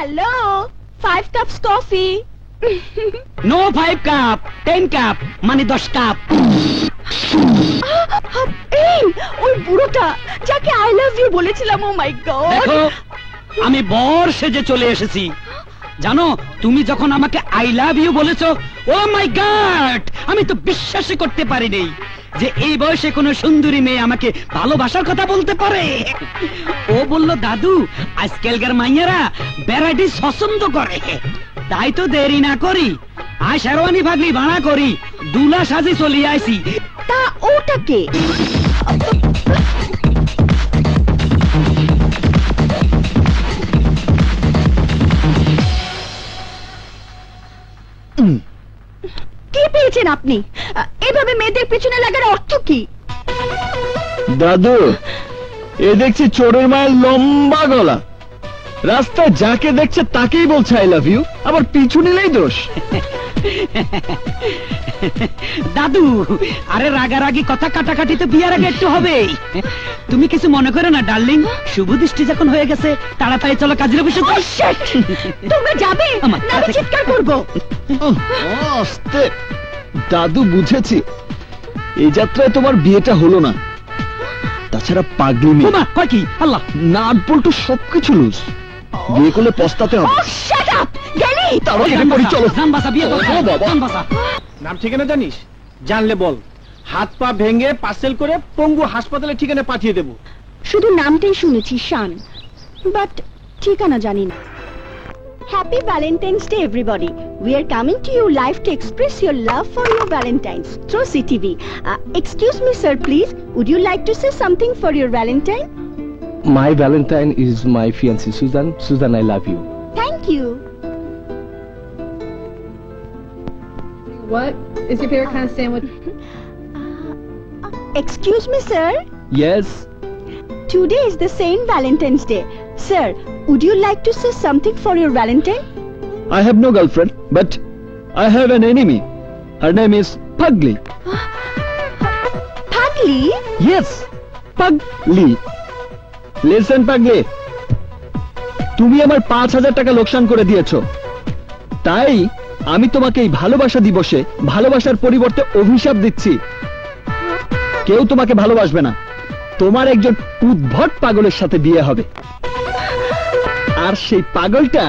Hello, 5 cups coffee. No 5 cup, 10 cup, মানে 10 cup. এই ওই বুড়োটা যাকে আই লাভ ইউ বলেছিলাম, ও মাই গড। দেখো আমি বর সেজে চলে এসেছি। জানো তুমি যখন আমাকে আই লাভ ইউ বলেছো, ও মাই গড, আমি তো বিশ্বাসই করতে পারিনি যে এই বয়সে কোনো সুন্দরী মেয়ে আমাকে ভালোবাসার কথা বলতে পারে। ও বলল, দাদু আজকালকার মাইয়ারা ভ্যারাইটি পছন্দ করে, তাই তো দেরি না করি আয় শেরওয়ানি ভাগলি ভাড়া করি দুলা সাজি চলে আইছি। তা ওটাকে কি পেয়েছেন আপনি? এভাবে মেয়েদের পিছনে লাগার অর্থ কি? দাদু, এ দেখছি চোরের মায়ের লম্বা গলা, রাস্তায় যাকে দেখছে তাকেই বলছে আই লাভ ইউ, আবার পিছু নিলেই দোষ। দাদু আরে রাগারাগি কথা কাটাকাটি তো বিয়ার আগে একটু হবেই। তুমি কিছু মনে করো না ডার্লিং, শুভ দৃষ্টি যখন হয়ে গেছে তাড়াতাড়ি চলো কাজের অফিসে। তোমরা যাবে না আমি চিৎকার করব। আস্তে দাদু, বুঝেছি এই যাত্রায় তোমার বিয়েটা হলো না, তাছাড়া পাগলি মেয়ে কয় কি আল্লাহ, নাট বল্টু সবকিছু লুজ, বিয়ে করলে পস্তাতে হবে। শাট আপ গেলি চলো। নাম ঠিকানা জানিস? জানলে বল, হাত পা ভেঙে পার্সেল করে পঙ্গু হাসপাতালে ঠিকানা পাঠিয়ে দেবো। শুধু নামটাই শুনেছি শান, বাট ঠিকানা জানি না। Happy Valentine's Day everybody. We are coming to you live to express your love for your Valentines through CTV. Excuse me sir, please, would you like to say something for your Valentine? My Valentine is my fiancée Susan. Susan, I love you. Thank you. What is your favorite kind of sandwich? Excuse me sir, Yes. today is the Saint Valentine's Day. Sir, would you like to say something for your Valentine? I have no girlfriend, but I have an enemy. Her name is Pugly. Pugly? Yes, Pugly. Listen, Pugly. তুমি আমার 5,000 টাকা লোকসান করে দিয়েছো, তাই আমি তোমাকে এই ভালোবাসা দিবসে ভালোবাসার পরিবর্তে অভিশাপ দিচ্ছি। কেউ তোমাকে ভালোবাসবে না, তোমার একজন উদ্ভট পাগলের সাথে বিয়ে হবে, আর সেই পাগলটা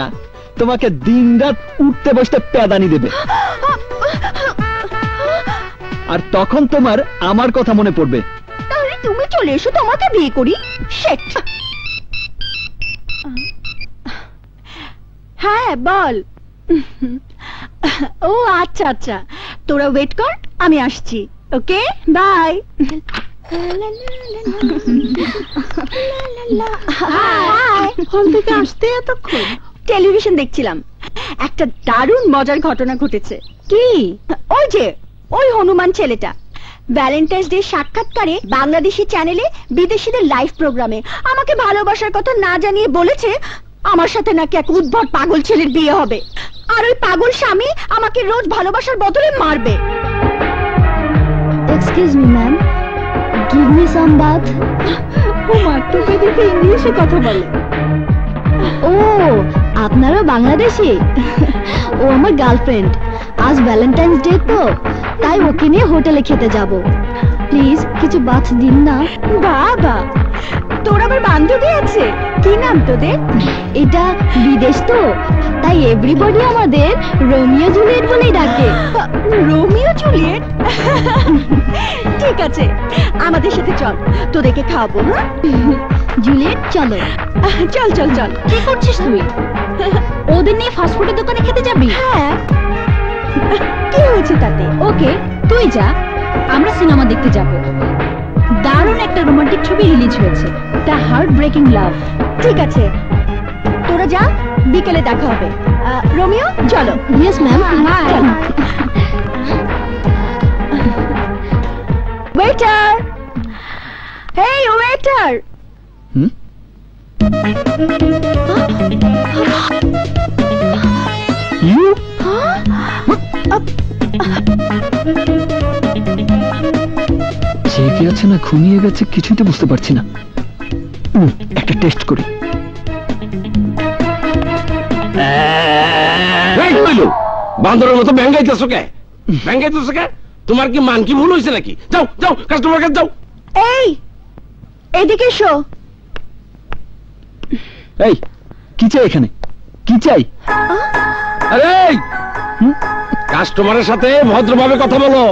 তোমাকে দিনরাত উঠতে বসতে প্যাদানি দেবে, আর তখন তোমার আমার কথা মনে পড়বে। তাহলে তুমি চলে এসো, তোমাকে বিয়ে করি। শেট। হ্যাঁ বল। ও আচ্ছা আচ্ছা, তোরা ওয়েট কর, আমি আসছি। Okay bye. হল থেকে আসতে এতক্ষণ? টেলিভিশন দেখছিলাম, একটা দারুণ মজার ঘটনা ঘটেছে। কি? ওই যে ওই হনুমান ছেলেটা ভ্যালেন্টাইন্স ডে সাক্ষাৎকারে বাংলাদেশি চ্যানেলে বিদেশিদের লাইভ প্রোগ্রামে আমাকে ভালোবাসার কথা না জানিয়ে বলেছে আমার সাথে নাকি এক উদ্ভট পাগল ছেলের বিয়ে হবে, আর ওই পাগল স্বামী আমাকে রোজ ভালোবাসার বদলে মারবে। Excuse me ma'am, give me some bath. ও মা, তুমি দেখে ইংলিশে কথা বলে। ও আপনারা বাংলাদেশি? ও আমার গার্লফ্রেন্ড, আজ ভ্যালেন্টাইন্স ডে তো তাই ওকে নিয়ে হোটেলে খেতে যাব, প্লিজ কিছু বাথ দিন না। বাবা, তোর আবার বান্ধবী আছে? কি নাম তোদের? এটা বিদেশ তো তাই এভরিবডি আমাদের রোমিও জুলিয়েট বলেই ডাকে। Romeo Juliet? ঠিক আছে, আমাদের সাথে চল, তোদেরকে খাওয়াবো। হ্যাঁ জুলিয়েট চলো। চল চল চল। কি করছিস তুই? ওদের নিয়ে ফাস্টফুডের দোকানে খেতে যাবি? হ্যাঁ, কি হয়েছে তাতে? ওকে তুই যা, আমরা সিনেমা দেখতে যাব। দারুণ একটা রোমান্টিক ছবি রিলিজ হয়েছে, দ্য হার্ট ব্রেকিং লাভ। ঠিক আছে, তোরা যা, বিকেলে দেখা হবে। রোমিও চলো। Yes ma'am. ওয়েটার, হেই ওয়েটার। জেগে আছে না ঘুমিয়ে গেছে কিছুই তো বুঝতে পারছি না। একটা টেস্ট করি। এই হইল বান্দরের মতো ব্যাঙ্গাইতেছো কে? ব্যাঙ্গাইতেছো কে? তোমার কি মান কি ভুল হয়েছে নাকি? যাও যাও কাস্টমার কাছে যাও। এই এদিকে এসো। এই কি চাই এখানে, কি চাই? আরে কাস্টমারের সাথে ভদ্রভাবে কথা বলো।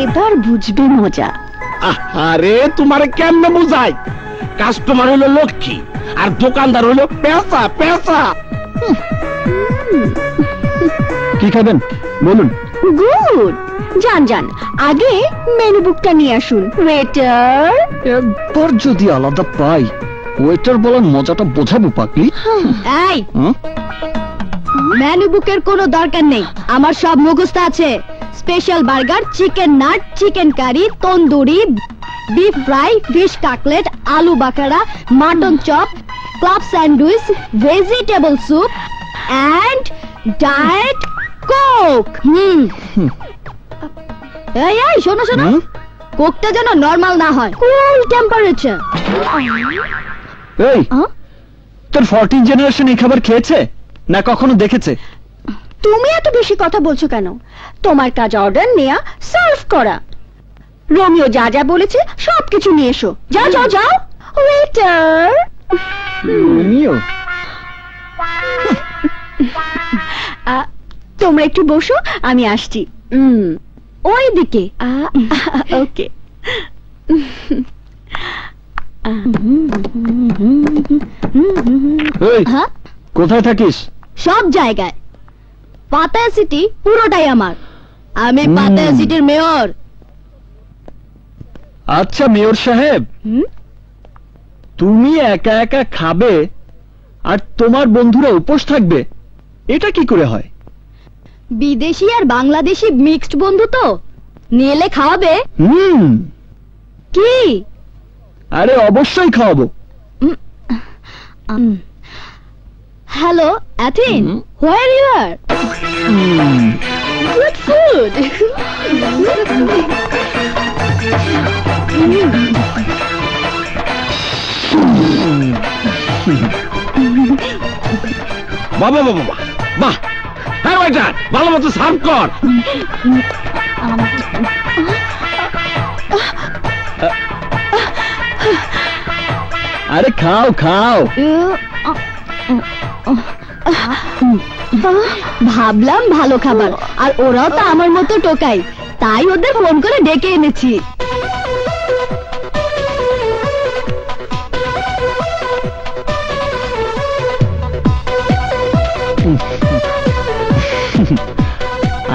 এবার বুঝবে মজা। আরে তোমারে কেমনে বুঝাই? কাস্টমার হলো লক্ষ্মী আর দোকানদার হলো পেঁচা পেঁচা। কি খাবেন বলুন? গুড, যান যান, আগে মেনু বুকটা নিয়ে আসুন। ওয়েটার। একবার যদি আলাদা পাই, ওয়েটার বলার মজাটা বোঝাবো পাগলি। এই হুম? মেনু বুকের কোনো দরকার নেই, আমার সব মুখস্থ আছে। Special burger, chicken nut, chicken curry, tandoori, beef fry, fish cutlet, আলু বাকারা, mutton chop, club sandwich, vegetable soup and diet coke. এই এই শোনো শোনো, হুম? কোকটা যেন নরমাল না হয়, কুল টেম্পারেচার। এই তোর 14 জেনারেশন এই খাবার খেয়েছে না কখনো দেখেছে? তুমি এত বেশি কথা বলছো কেন? তোমার কাজ অর্ডার নেয়া, সার্ভ করা। রোমিও যা যা বলেছে সবকিছু নিয়ে এসো। যাও যাও যাও। ওয়েটার। রোমিও? তোমরা একটু বসো, আমি আসছি। ওই দিকে। ওকে। এই হ্যাঁ, কোথায় থাকিস? সব জায়গায়। পাতায়া সিটি পুরোটাই আমার, আমি পাতায়া সিটির মেয়র। আচ্ছা মেয়র সাহেব, তুমি একা একা খাবে আর তোমার বন্ধুরা উপোস থাকবে, এটা কি করে হয়? বিদেশি আর বাংলাদেশি মিক্সড বন্ধু তো, নিলে খাওয়াবে কি? আরে অবশ্যই খাওয়াবো। হ্যালো অ্যাথিন, where you are? Good food. বাবা বাবা বাহ বাহ, হ্যাঁ ওয়েটার ভালো মতো সার্ভ কর। আরে খাও খাও। ভাবলাম ভালো খাবার, আর ওরাও তো আমার মতো টোকাই, তাই ওদের ফোন করে ডেকে এনেছি।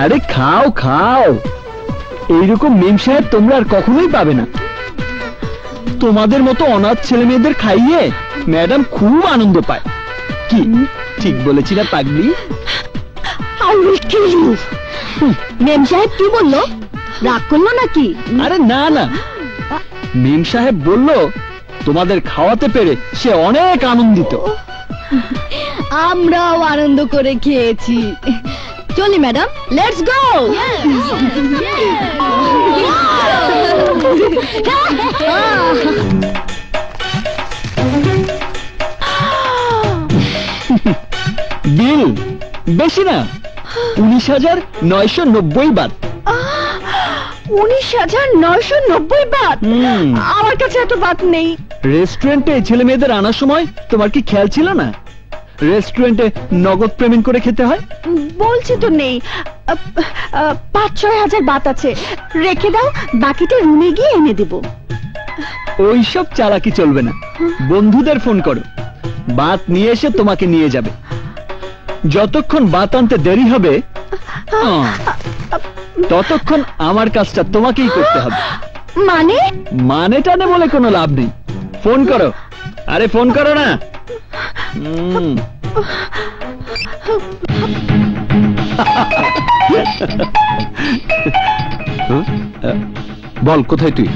আরে খাও খাও, এইরকম মেম সাহেব তোমরা আর কখনোই পাবে না। তোমাদের মতো অনাথ ছেলে মেয়েদের খাইয়ে ম্যাডাম খুব আনন্দ পায়। কি ঠিক বলেছি না পাগলি? মেম সাহেব কি বললো? রাগ করলো নাকি? আরে না না, মেম সাহেব বলল তোমাদের খাওয়াতে পেরে সে অনেক আনন্দিত। আমরাও আনন্দ করে খেয়েছি। চলি ম্যাডাম, লেটস গো। বিল বেশি না, 19,990 বাট। 19,990 বাট? আমার কাছে এত বাট নেই। রেস্টুরেন্টে ছেলে মেয়েদের আনার সময় তোমার কি খেয়াল ছিল না রেস্টুরেন্টে নগদ পেমেন্ট করে খেতে হয়? বলছি তো নেই। 5-6 হাজার বাত আছে, রেখে দাও, বাকিটা রুমে গিয়ে এনে দেব। ওইসব চালাকি চলবে না, বন্ধুদের ফোন করো, বাত নিয়ে এসে তোমাকে নিয়ে যাবে। যতক্ষণ বাত আনতে দেরি হবে ততক্ষণ আমার কাজটা তোমাকেই করতে হবে। মানে? মানে টানে বলে কোনো লাভ নেই, ফোন করো। আরে ফোন করো না। বল কোথায় তুই?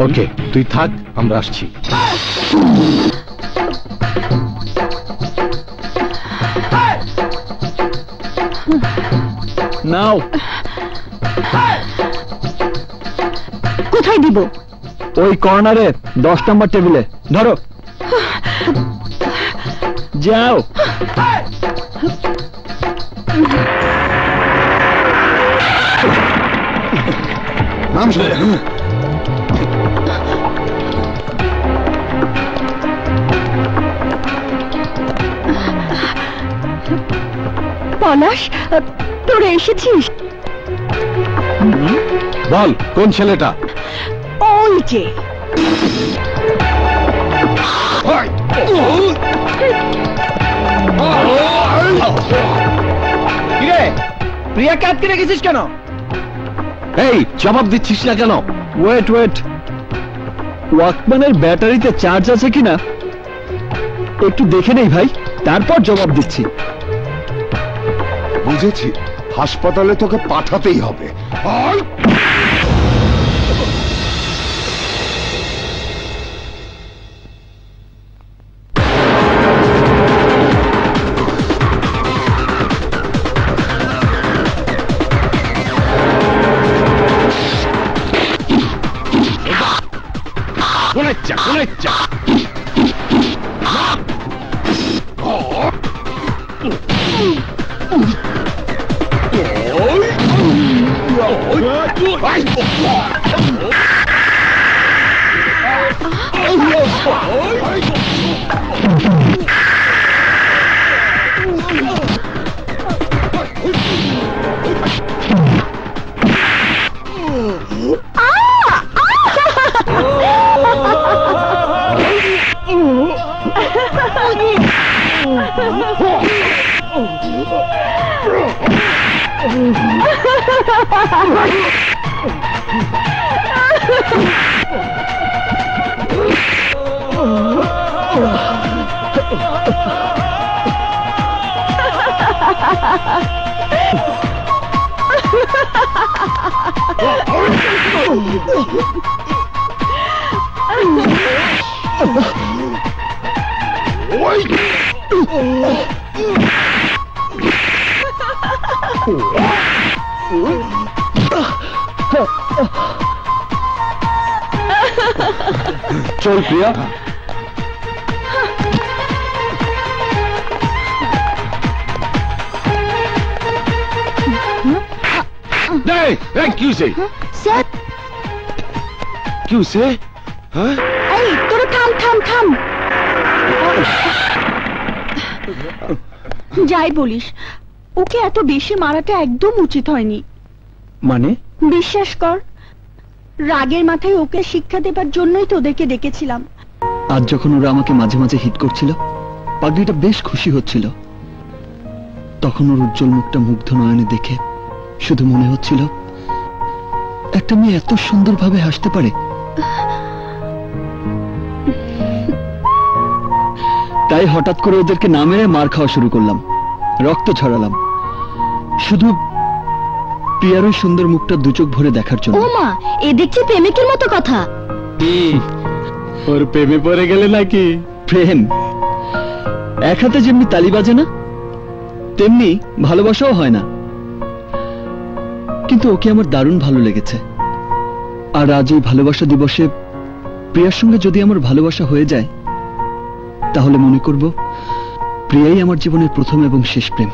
ওকে তুই থাক, আমরা আসছি। নাও। কোথায় দিব? ওই কর্নারে 10 নম্বর টেবিলে ধরো। যাও। পলাশ, তোরা এসেছিস? বল কোন ছেলেটা? ওই যে কিরে প্রিয়াকে আটকে রেখেছিস কেন? এই জবাব দিচ্ছিস না কেন? ওয়েট ওয়েট, ওয়াকম্যানের ব্যাটারিতে চার্জ আছে কিনা একটু দেখে নেই ভাই, তারপর জবাব দিচ্ছি। বুঝেছি, হাসপাতালে তোকে পাঠাতেই হবে। কোনেচ্চা চল প্রিয়া। স্যার, এই তোরা থাম থাম থাম। যাই বলিস, ওকে এত বেশি মারাটা একদম উচিত হয়নি। মানে? বিশ্বাস কর, রাগের মাথায় ওকে শিক্ষা দেবার জন্যই তোদেরকে ডেকেছিলাম। আজ যখন ওরা আমাকে মাঝে মাঝে হিট করছিল, পাগলিটা বেশ খুশি হচ্ছিল। তখন ওর উজ্জ্বল মুখটা মুগ্ধ নয়নে দেখে শুধু মনে হচ্ছিল একটা মেয়ে এত সুন্দরভাবে হাসতে পারে। তাই হঠাৎ করে ওদেরকে না মেরে মার খাওয়া শুরু করলাম, রক্ত ছড়ালাম, শুধু প্রিয়ার ওই সুন্দর মুখটা দু চোখ ভরে দেখার জন্য। ও মা, এ দেখছি প্রেমিকের মতো কথা। ওর প্রেমে পড়ে গেলে নাকি? প্রেম এক হাতে যেমনি তালি বাজে না, তেমনি ভালোবাসাও হয় না। কিন্তু ওকে আমার দারুণ ভালো লেগেছে। আর আজ এই ভালোবাসা দিবসে প্রিয়ার সঙ্গে যদি আমার ভালোবাসা হয়ে যায়, তাহলে মনে করব প্রিয়াই আমার জীবনের প্রথম এবং শেষ প্রেম।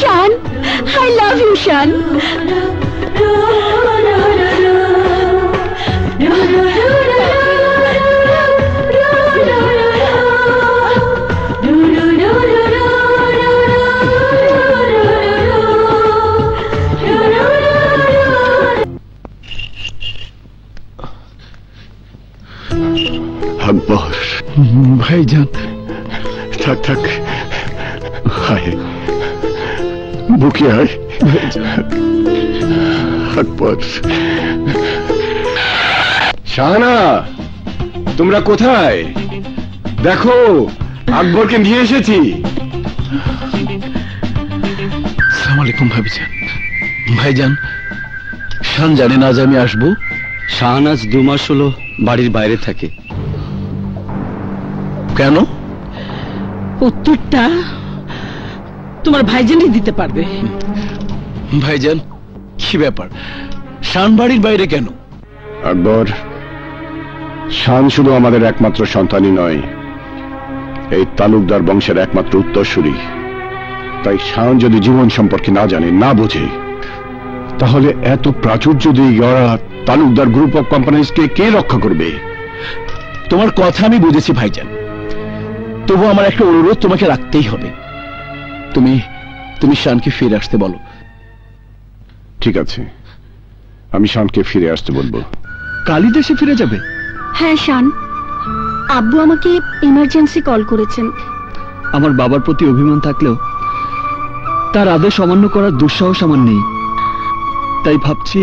শান, I love you, শান। আকবর ভাইজান, থাক থাক, হায় বুকে আয় আকবর। শাহানা, তোমরা কোথায়? দেখো আকবরকে নিয়ে এসেছি। আসসালামু আলাইকুম ভাবিজান। ভাইজান, শান জানে না আজ আমি আসবো? শাহনাজ 2 মাস হলো বাড়ির বাইরে থাকে। কেন? উত্তরটা তোমার ভাইজানই দিতে পারবে। ভাইজান, কি ব্যাপার? শান বাড়ির বাইরে কেন? আকবর, শান শুধু আমাদের একমাত্র সন্তানই নয়, এই তালুকদার বংশের একমাত্র উত্তরসূরি। তাই শান যদি জীবন সম্পর্কে না জানে, না বোঝে, তাহলে এত প্রাচুর্য দিয়ে গড়া তালুকদার গ্রুপ অফ কোম্পানিজকে কে রক্ষা করবে? তোমার কথা আমি বুঝেছি ভাইজান, তবু আমার একটা অনুরোধ তোমাকে রাখতেই হবে। তুমি শানকে ফিরে আসতে বলো। ঠিক আছে, আমি শানকে ফিরে আসতে বলবো। কালই দেশে ফিরে যাবে? হ্যাঁ শান, আব্বু আমাকে ইমার্জেন্সি কল করেছেন। আমার বাবার প্রতি অভিমান থাকলেও তার আদেশ অমান্য করার দুঃসাহস আমার নেই। তাই ভাবছি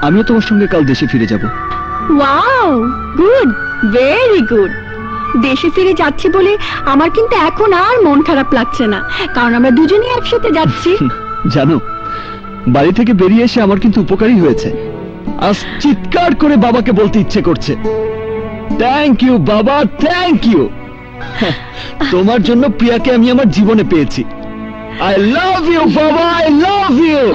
আমিও তোমার সঙ্গে কাল দেশে ফিরে যাব। Wow, good, very good. দেশে ফিরে যাচ্ছি বলে আমার কিন্তু এখন আর মন খারাপ লাগছে না, কারণ আমরা দুজনেই একসাথে যাচ্ছি। জানো, বাড়ি থেকে বেরিয়ে এসে আমার কিন্তু উপকারই হয়েছে। আজ চিৎকার করে বাবাকে বলতে ইচ্ছে করছে, থ্যাংক ইউ বাবা, থ্যাংক ইউ। তোমার জন্য প্রিয়াকে আমি আমার জীবনে পেয়েছি। আই লাভ ইউ বাবা, আই লাভ ইউ।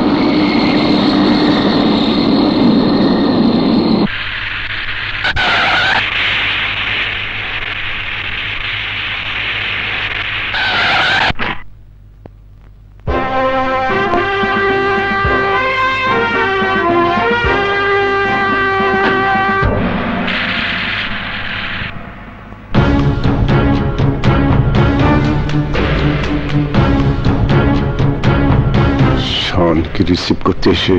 শানকে রিসিভ করতে এসে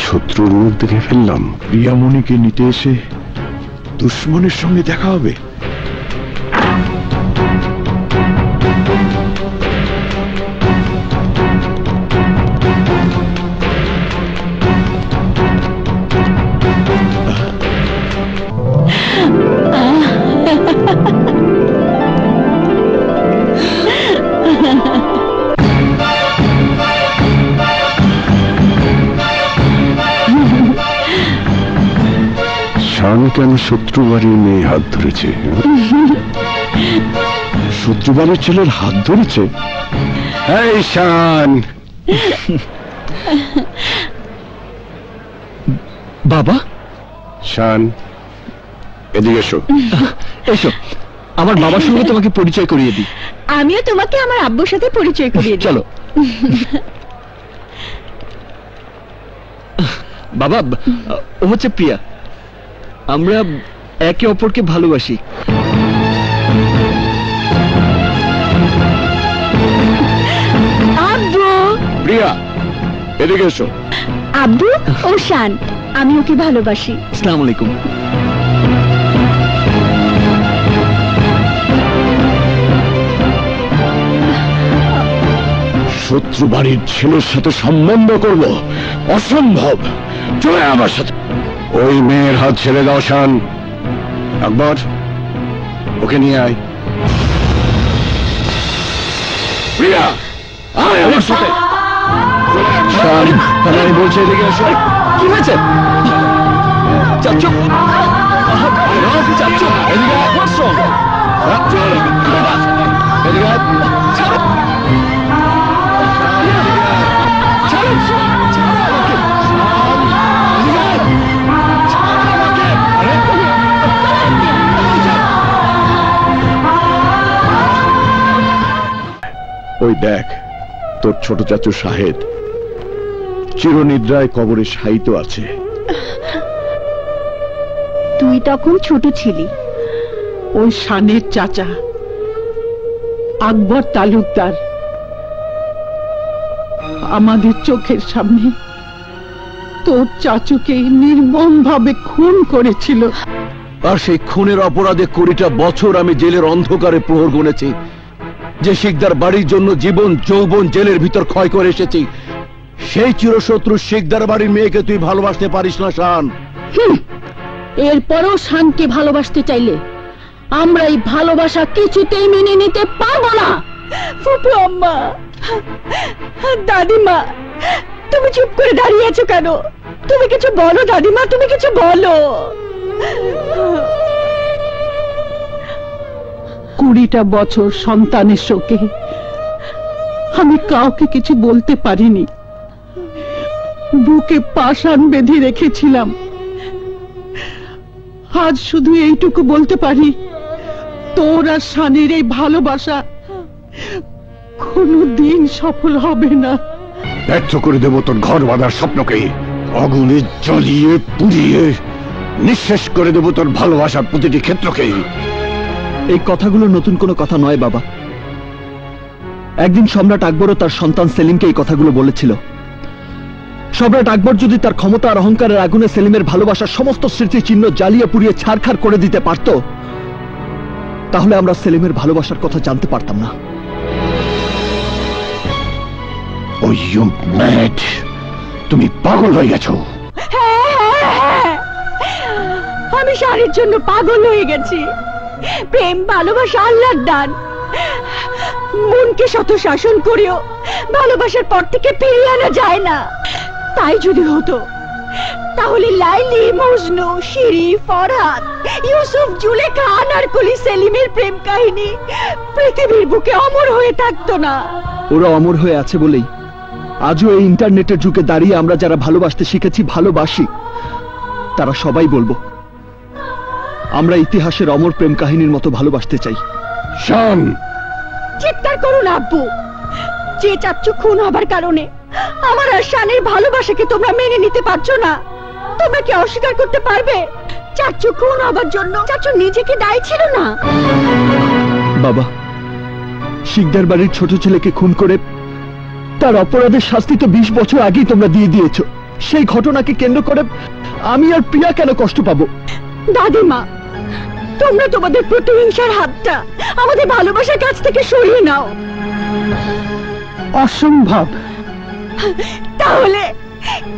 শত্রুর মুখ দেখে ফেললাম। প্রিয়ামণিকে নিতে এসে দুশ্মনের সঙ্গে দেখা হবে। শান কেন শত্রু বাড়ির মেয়ে হাত ধরেছে? শত্রু বাড়ির ছেলের হাত ধরেছে? এই শান! বাবা? শান, এদিকে এসো। এসো, আমার বাবার সঙ্গে তোমাকে পরিচয় করিয়ে দিই। আমিও তোমাকে আমার আব্বুর সাথে পরিচয় করিয়ে দিই। চলো। বাবা, ও হচ্ছে প্রিয়া। আমরা একে অপরকে ভালোবাসি। আব্বু! প্রিয়া, এদিকে এসো। আব্বু ও শান, আমি ওকে ভালোবাসি। আসসালামু আলাইকুম। শত্রু বাড়ির ছেলের সাথে সম্বন্ধ করব? অসম্ভব। চলে আমার সাথে। ওই মেয়ের হাত ছেড়ে দাও শান। আকবর, ওকে নিয়ে আয়। প্রিয়া, আয় আমার সাথে। শান, আমি বলছি এদিকে এসো। কি হয়েছে? চাচ্চু, চাচ্চু, এদিকে আয়। what's wrong? এদিকে আয়। ছাড়ো। ছাড়ো। ছাড়ো আমাকে। এদিকে আয়। ছাড়ো আমাকে। ওই দেখ, তোর ছোট চাচু শাহেদ চিরনিদ্রায় কবরে শায়িত আছে। তুই তখন ছোট ছিলি। ওই শানের চাচা আকবর তালুকদার আমাদের চোখের সামনে তোর চাচুকে নির্মমভাবে খুন করেছিল। আর সেই খুনের অপরাধে 20টা বছর আমি জেলের অন্ধকারে প্রহর গুনেছি। যে শিকদার বাড়ির জন্য জীবন যৌবন জেলের ভিতর ক্ষয় করে এসেছি, সেই চিরশত্রু শিকদার বাড়ির মেয়েকে তুই ভালোবাসতে পারিস না শান। এরপরও শানকে ভালোবাসতে চাইলে আমরা এই ভালোবাসা কিছুতেই মেনে নিতে পারবো না। ফুপু আম্মা, দাদিমা, তুমি চুপ করে দাঁড়িয়ে আছো কেন? তুমি কিছু বলো দাদিমা, তুমি কিছু বলো। 20টা বছর সন্তানের শোকে আমি কাউকে কিছু বলতে পারিনি। বুকে পাষাণ বেঁধে রেখেছিলাম। আজ শুধু এইটুকু বলতে পারি, তোর আর শানের এই ভালোবাসা কোনোদিন সফল হবে না। ব্যর্থ করে দেব তোর ঘর বাঁধার স্বপ্নকে, আগুনে জ্বালিয়ে পুড়িয়ে নিঃশেষ করে দেব তোর ভালোবাসার প্রতিটি ক্ষেত্রকে। এই কথাগুলো নতুন কোনো কথা নয় বাবা। একদিন সম্রাট আকবরও তার সন্তান সেলিমকে এই কথাগুলো বলেছিল। সম্রাট আকবর যদি তার ক্ষমতা আর অহংকারের আগুনে সেলিমের ভালোবাসার সমস্ত স্মৃতিচিহ্ন জ্বালিয়ে পুড়িয়ে ছারখার করে দিতে পারত, তাহলে আমরা সেলিমের ভালোবাসার কথা জানতে পারতাম না। তুমি পাগল হয়ে গেছো। হ্যাঁ, আমি শানের জন্য পাগল হয়ে গেছি। প্রেম ভালোবাসা আল্লাহর দান। মনকে শত শাসন করেও ভালোবাসার পর থেকে ফিরিয়ে আনা যায় না। তাই যদি হতো, তাহলে লাইলি, মজনু, শিরি, ফরহাদ, ইউসুফ, জুলেখা, আনারকলি, সেলিমের প্রেম কাহিনী পৃথিবীর বুকে অমর হয়ে থাকতো না। ওরা অমর হয়ে আছে বলেই আজও এই ইন্টারনেটের যুগে দাঁড়িয়ে আমরা যারা ভালোবাসতে শিখেছি, ভালোবাসি, তারা সবাই বলবো আমরা ইতিহাসের অমর প্রেম কাহিনীর মতো ভালোবাসতে চাই। শান, চিৎকার করুন আব্বু। যে চাচ্চু খুন হবার কারণে আমার আর শানের ভালোবাসাকে তোমরা মেনে নিতে পারছো না, তোমরা কি অস্বীকার করতে পারবে চাচ্চু খুন হবার জন্য চাচ্চু নিজেকে দায়ী ছিল না? বাবা, শিকদার বাড়ির ছোট ছেলেকে খুন করে তার অপরাধের শাস্তি তো 20 বছর আগেই তোমরা দিয়ে দিয়েছো। সেই ঘটনাকে কেন্দ্র করে আমি আর প্রিয়া কেন কষ্ট পাবো? দাদিমা, তোমরা তোমাদের প্রতিহিংসার হাতটা আমাদের ভালোবাসার কাছ থেকে সরিয়ে নাও। অসম্ভব। তাহলে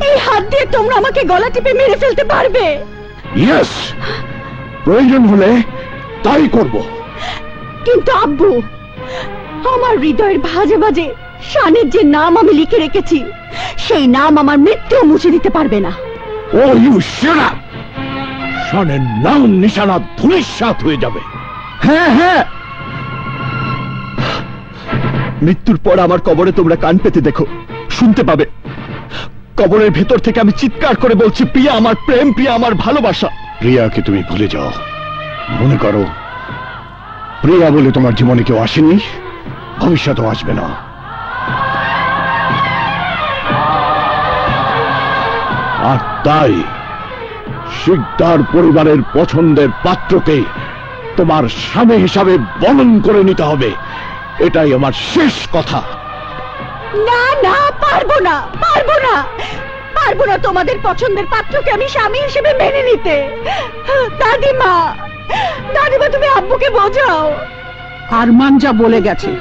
এই হাত দিয়ে তোমরা আমাকে গলা টিপে মেরে ফেলতে পারবে? ইয়েস, প্রয়োজন হলে তাই করব। কিন্তু আব্বু, আমার হৃদয়ের ভাজে ভাজে শানের যে নাম আমি লিখে রেখেছি, সেই নাম আমার মৃত্যু মুছে দিতে পারবে না। ও ইউ শাট আপ। শানের নাম নিশানা ধূলিসাৎ হয়ে যাবে। হ্যাঁ হ্যাঁ, মৃত্যুর পর আমার কবরে তোমরা কান পেতে দেখো, শুনতে পাবে। কবরের ভেতর থেকে আমি চিৎকার করে বলছি, প্রিয়া আমার প্রেম, প্রিয়া আমার ভালোবাসা। প্রিয়াকে তুমি ভুলে যাও। মনে করো প্রিয়া বলে তোমার জীবনে কেউ আসেনি, ভবিষ্যতেও আসবে না। আর তাই শিকদার পরিবারের পছন্দের পাত্রকে তোমার স্বামী হিসাবে বরণ করে নিতে হবে। এটাই আমার শেষ কথা। না না, পারবো না, পারবো না, পারবো না তোমাদের পছন্দের পাত্রকে আমি স্বামী হিসেবে মেনে নিতে। দাদিমা, দাদিমা, তুমি আব্বুকে বোঝাও। আরমান যা বলে গেছে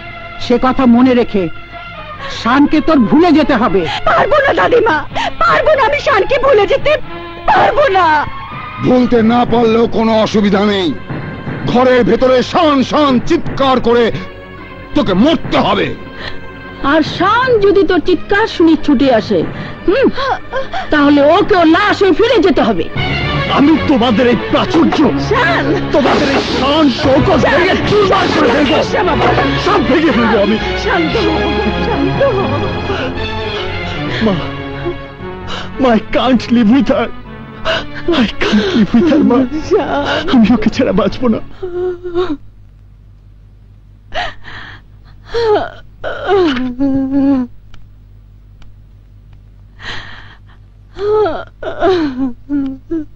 সে কথা মনে রেখে শানকে তোর ভুলে যেতে হবে। পারবো না দাদিমা, পারবো না, আমি শানকে ভুলে যেতে পারবো না। ভুলতে না পারলেও কোনো অসুবিধা নেই। ঘরের ভেতরে শান শান চিৎকার করে তোকে মরতে হবে। আর শান যদি তোর চিৎকার শুনি ছুটে আসে, তাহলে ওকেও লাশ হয়ে ফিরে যেতে হবে। আমি তোমাদের এই প্রাচুর্য, তোমাদের এই শান শৌকত ভেঙে চুরমার করে ফেলবো। সব ভেঙে ফেলবো আমি। শান্ত হও, শান্ত হও। মা, I can't live with her. I can't live with her, মা। আমি ওকে ছাড়া বাঁচবো না।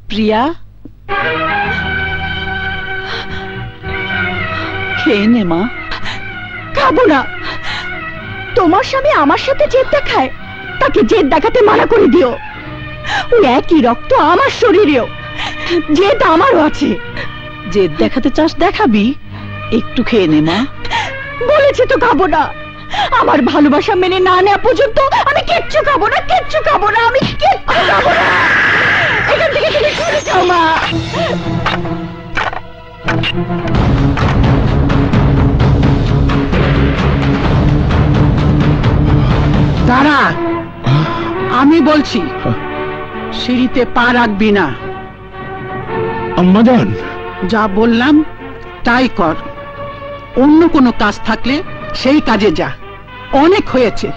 প্রিয়া, খেয়ে নে মা। খাবো না। তোমার স্বামী আমার সাথে জেদ দেখায়, তাকে জেদ দেখাতে মানা করে দিও। ওই একই রক্ত আমার শরীরেও, জেদ আমারও আছে। জেদ দেখাতে চাস দেখাবি, একটু খেয়ে নে মা। বলেছে তো খাবো না। আমার ভালোবাসা মেনে না নেওয়া পর্যন্ত আমি কিচ্ছু খাবো না, কিচ্ছু খাবো না, আমি কিচ্ছু খাবো না। এখান থেকে তুমি চলে যাও মা। দাঁড়া, আমি বলছি সিঁড়িতে পা রাখবি না। আম্মাজান, যা বললাম তাই কর। অন্য কোনো কাজ থাকলে সেই কাজে যা। অনেক হয়েছে,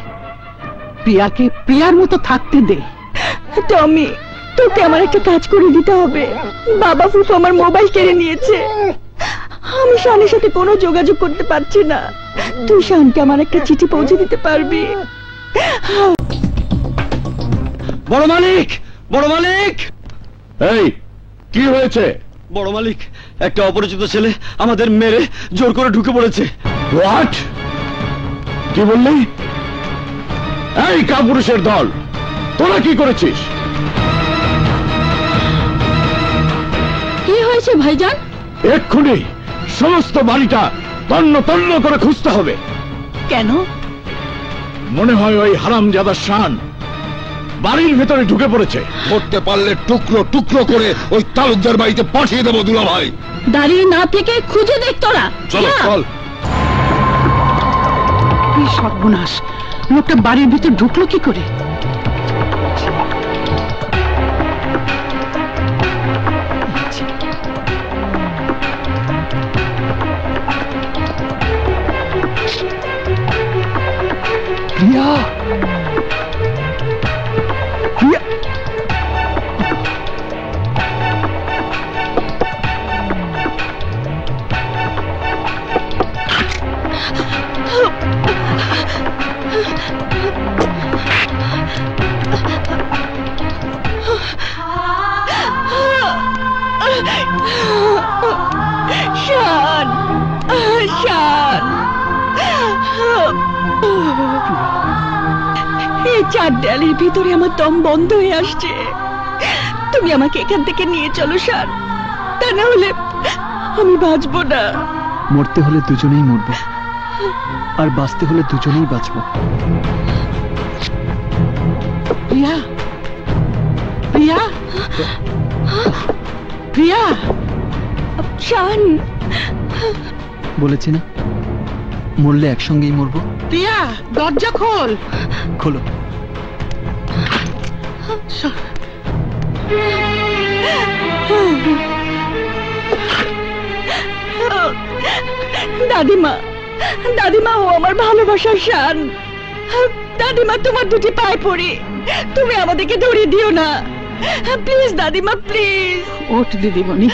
প্রিয়াকে প্রিয়ার মতো থাকতে দে। টমি, তোকে আমার একটা কাজ করে দিতে হবে। বাবা ফুফু আমার মোবাইল কেড়ে নিয়েছে, আমি শানের সাথে কোনো যোগাযোগ করতে পারছি না। তুই শানকে আমার একটা চিঠি পৌঁছে দিতে পারবি? বড় মালিক, বড় মালিক, এই কি হয়েছে? বড় মালিক, একটা অপরিচিত ছেলে আমাদের মেরে জোর করে ঢুকে পড়েছে। হোয়াট? কি বললি? এই কাপুরুষের দল, তোরা কি করেছিস? কি হয়েছে ভাইজান? এক্ষুনি সমস্ত বাড়িটা তন্ন তন্ন করে খুঁজতে হবে। কেন? মনে হয় ওই হারামজাদা শান বাড়ির ভেতরে ঢুকে পড়েছে। ধরতে পারলে টুকরো টুকরো করে ওই তালুকদার বাড়িতে পাঠিয়ে দেবো দুলা ভাই। দাঁড়িয়ে না থেকে খুঁজে দেখ তোরা। চলো চল। কি সর্বনাশ, লোকটা বাড়ির ভিতর ঢুকলো কি করে? প্রিয়া, প্রিয়া, শান, শান, এই চার দেয়ালের ভিতরে আমার দম বন্ধ হয়ে আসছে। তুমি আমাকে এখান থেকে নিয়ে চলো শান, তা না হলে আমি বাঁচবো না। মরতে হলে দুজনেই মরবো, আর বাঁচতে হলে দুজনেই বাঁচবো। প্রিয়া, প্রিয়া, প্রিয়া, শান, বলেছি না মরলে একসঙ্গেই মরবো। প্রিয়া, দরজা খোল। খোলো। দাদিমা, দাদিমা, ও আমার ভালোবাসার শান। দাদিমা, তোমার দুটি পায়ে পড়ি, তুমি আমাদেরকে ধরিয়ে দিও না প্লিজ। দাদিমা প্লিজ। ওঠ দিদিমণি।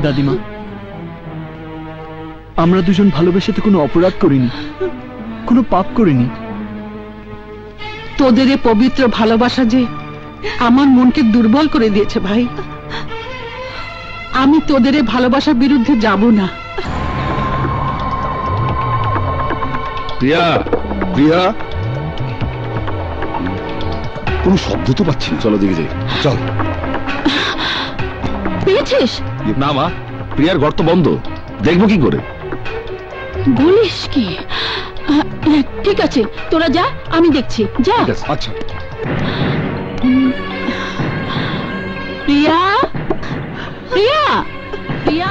দাদিমা, আমরা দুজন ভালোবেসে তো কোনো অপরাধ করিনি, কোনো পাপ করিনি। তোদের এই পবিত্র ভালোবাসা যে আমার মনকে দুর্বল করে দিয়েছে ভাই। আমি তোদের এই ভালোবাসার বিরুদ্ধে যাব না। প্রিয়া, প্রিয়া, কোনো শব্দ তো পাচ্ছি না। চলো দিকে যাই, চল। পেয়েছিস? না মা, প্রিয়ার ঘর তো বন্ধ, দেখবো কি করে? বলিস কি? ঠিক আছে, তোরা যা, আমি দেখছি। যা। আচ্ছা। প্রিয়া, প্রিয়া, প্রিয়া,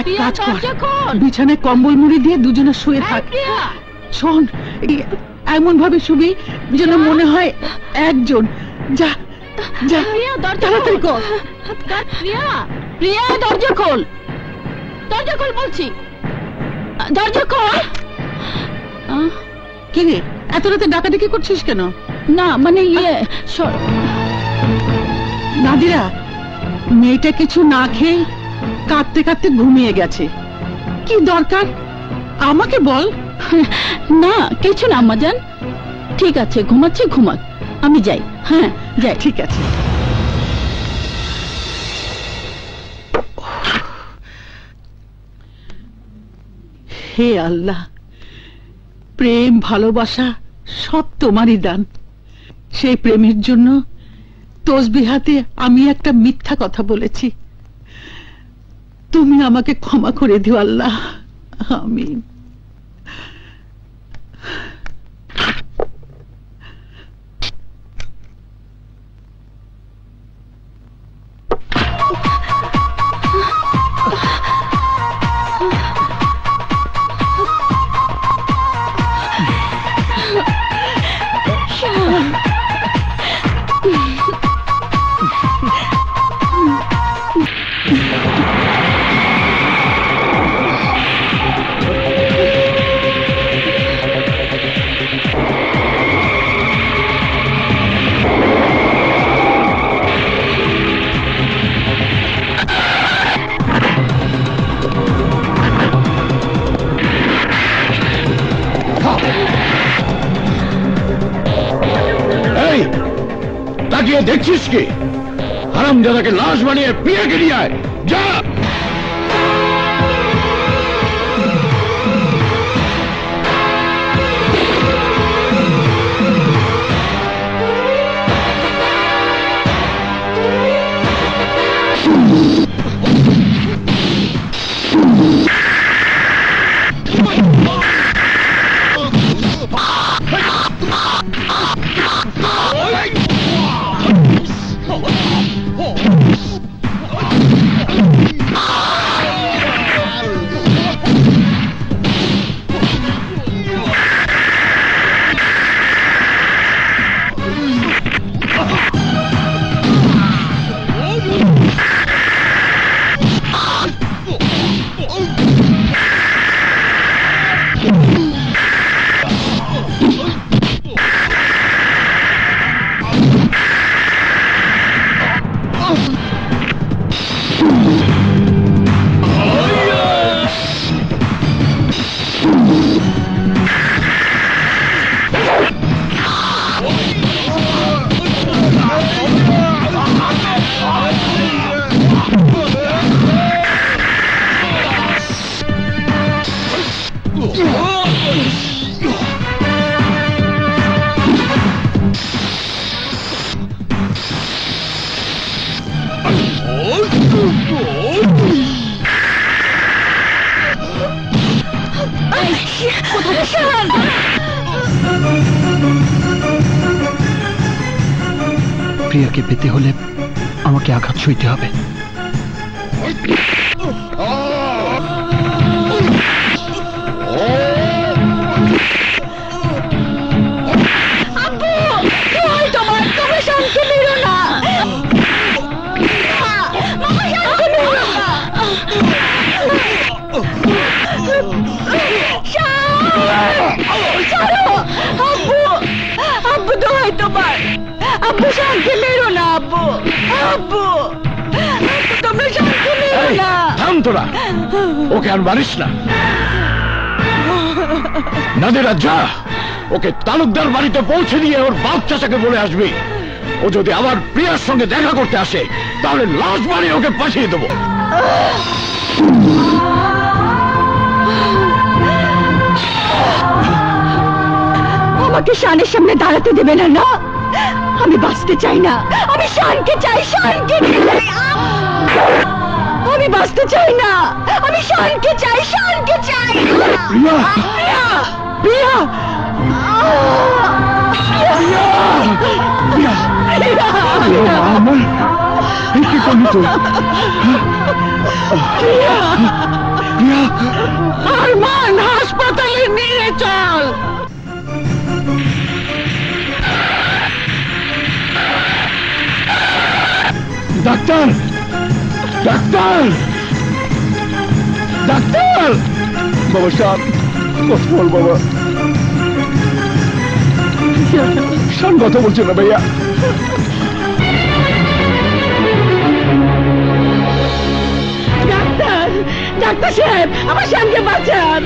এক কাজ কর, বিছানায় কম্বল মুড়ি দিয়ে দুজনে শুয়ে থাক। শোন, এমন ভাবে শুবি যেন মনে হয় একজন। যা যা, তাড়াতাড়ি কর। প্রিয়া, প্রিয়া, দরজা খোল, দরজা খোল বলছি, দরজা খোল। কি রে, এত রাতে ডাকাডাকি করছিস কেন? না মানে নাদিরা, মেয়েটা কিছু না খেয়ে কাঁদতে কাঁদতে ঘুমিয়ে গেছে। কি দরকার আমাকে বল। না কিছু না আম্মাজান, ঠিক আছে, ঘুমাচ্ছে ঘুমাক, আমি যাই। হ্যাঁ যাই। ঠিক আছে। হে আল্লাহ, প্রেম ভালোবাসা সব তোমারই দান। সেই প্রেমের জন্য তসবিহাতে আমি একটা মিথ্যা কথা বলেছি, তুমি আমাকে ক্ষমা করে দিও আল্লাহ। আমিন। তাকিয়ে দেখছিস কি? হারামজাদাকে লাশ বানিয়ে প্রিয়াকে নিয়ে আয়, যা। প্রিয়াকে পেতে হলে আমাকে আঘাত সইতে হবে। আব্বু শান্তি মেরো না, আব্বু আব্বু তোমরা শান্তি মেরো না। থাম তোরা, ওকে আর মারিস না। নাদিরা যা, ওকে তালুকদার বাড়িতে পৌঁছে দিয়ে ওর বাপ চাচাকে বলে আসবি, ও যদি আবার প্রিয়ার সঙ্গে দেখা করতে আসে তাহলে লাশ বানিয়ে ওকে পাঠিয়ে দেবো। আমাকে শানের সামনে দাঁড়াতে দেবে না? না, আমি বাঁচতে চাই না, আমি শানকে চাই, শানকে চাই। আমি বাঁচতে চাই না, আমি শানকে চাই, শানকে চাই। প্রিয়া, প্রিয়া, প্রিয়া, আমার কি করলি তুই? আরমান, হাসপাতালে নিয়ে চল। Doctor, doctor, doctor! বাবা শান, কথা বল বাবা। শান কথা বলছে না ভাইয়া। ডাক্তার, ডাক্তার সাহেব, আমার শানকে বাঁচান।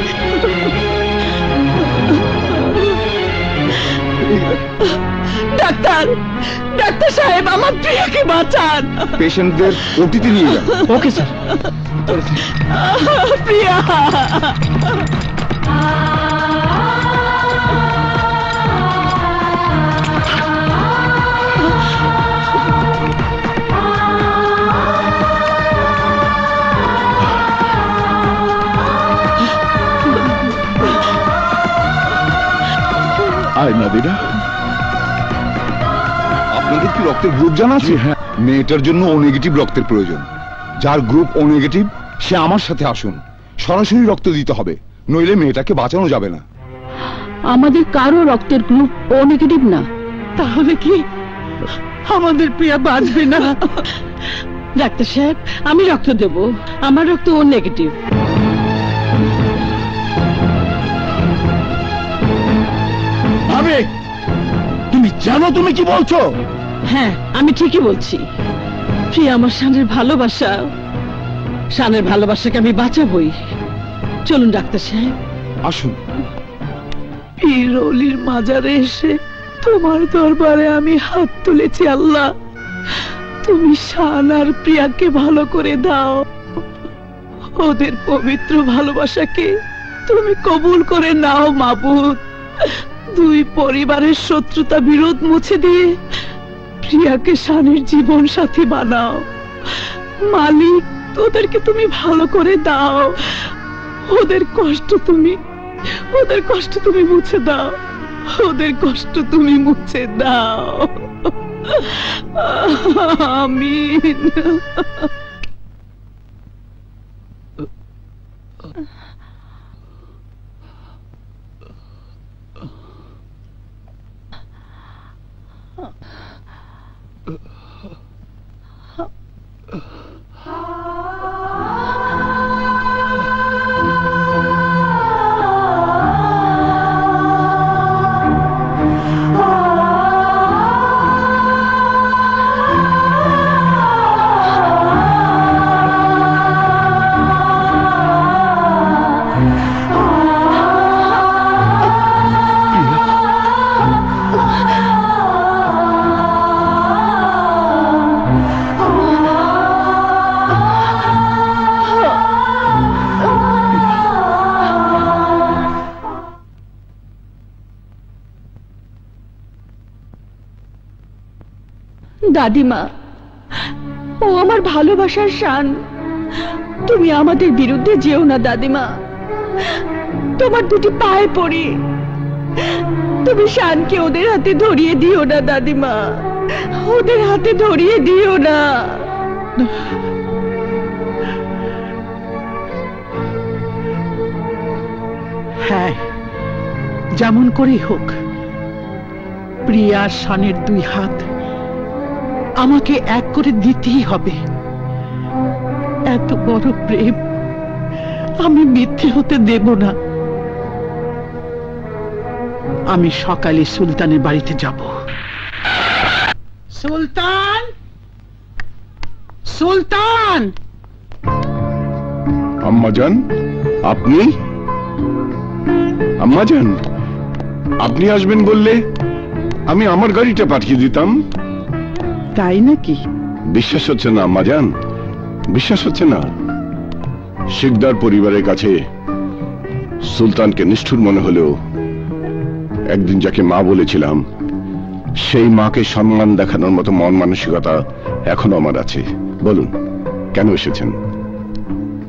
ডাক্তার, ডাক্তার সাহেব, আমার প্রিয়াকে বাঁচান। পেশেন্টদের ওটিতে নিয়ে যান। Okay sir. প্রিয়া, আয় নাদিরা। আপনাদের কি রক্তের গ্রুপ জানা আছে? হ্যাঁ। মেয়েটার জন্য ও নেগেটিভ রক্তের প্রয়োজন। যার গ্রুপ ও নেগেটিভ সে আমার সাথে আসুন, সরাসরি রক্ত দিতে হবে, নইলে মেয়েটাকে বাঁচানো যাবে না। আমাদের কারো রক্তের গ্রুপ ও নেগেটিভ না, তাহলে কি আমাদের প্রিয়া বাঁচবে না? ডাক্তার সাহেব, আমি রক্ত দেব, আমার রক্ত ও নেগেটিভ। ভাবে, তুমি জানো তুমি কি বলছো? হ্যাঁ, আমি ঠিকই বলছি। প্রিয়া আমার শানের ভালোবাসা, শানের ভালোবাসাকে আমি বাঁচাবই। চলুন ডাক্তার সাহেব। আসুন। পীর অলির মাজারে এসে তোমার দরবারে আমি হাত তুলেছি আল্লাহ, তুমি শান আর প্রিয়াকে ভালো করে দাও। ওদের পবিত্র ভালোবাসাকে তুমি কবুল করে নাও মাবুদ। দুই পরিবারের শত্রুতা বিরোধ মুছে দিয়ে প্রিয়াকে শানের জীবন সাথী বানাও। মালিক, ওদেরকে তুমি ভালো করে দাও। ওদের কষ্ট তুমি মুছে দাও। ওদের কষ্ট তুমি মুছে দাও। আমিন। দাদিমা, ও আমার ভালোবাসার শান। তুমি আমাদের বিরুদ্ধে যেও না দাদিমা, তোমার দুটি পায়ে পড়ি। তুমি শানকে ওদের হাতে ধরিয়ে দিও না দাদিমা, ওদের হাতে ধরিয়ে দিও না। হ্যাঁ, যেমন করেই হোক প্রিয়া শানের দুই হাত আমাকে এক করে দিতেই হবে। এত বড় প্রেম আমি মিথ্যে হতে দেব না। আমি সকালে সুলতানের বাড়িতে যাব। সুলতান, সুলতান! আম্মাজান, আপনি? আম্মাজান, আপনি আসবেন বললে আমি আমার গাড়িটা পাঠিয়ে দিতাম। তাই নাকি? বিশ্বাস হচ্ছে না আম্মাজান, বিশ্বাস হচ্ছে না। শিকদার পরিবারের কাছে সুলতানকে নিষ্ঠুর মনে হলেও একদিন যাকে মা বলেছিলাম সেই মাকে সম্মান দেখানোর মতো মন মানসিকতা এখনো আমার আছে। বলুন, কেন এসেছেন?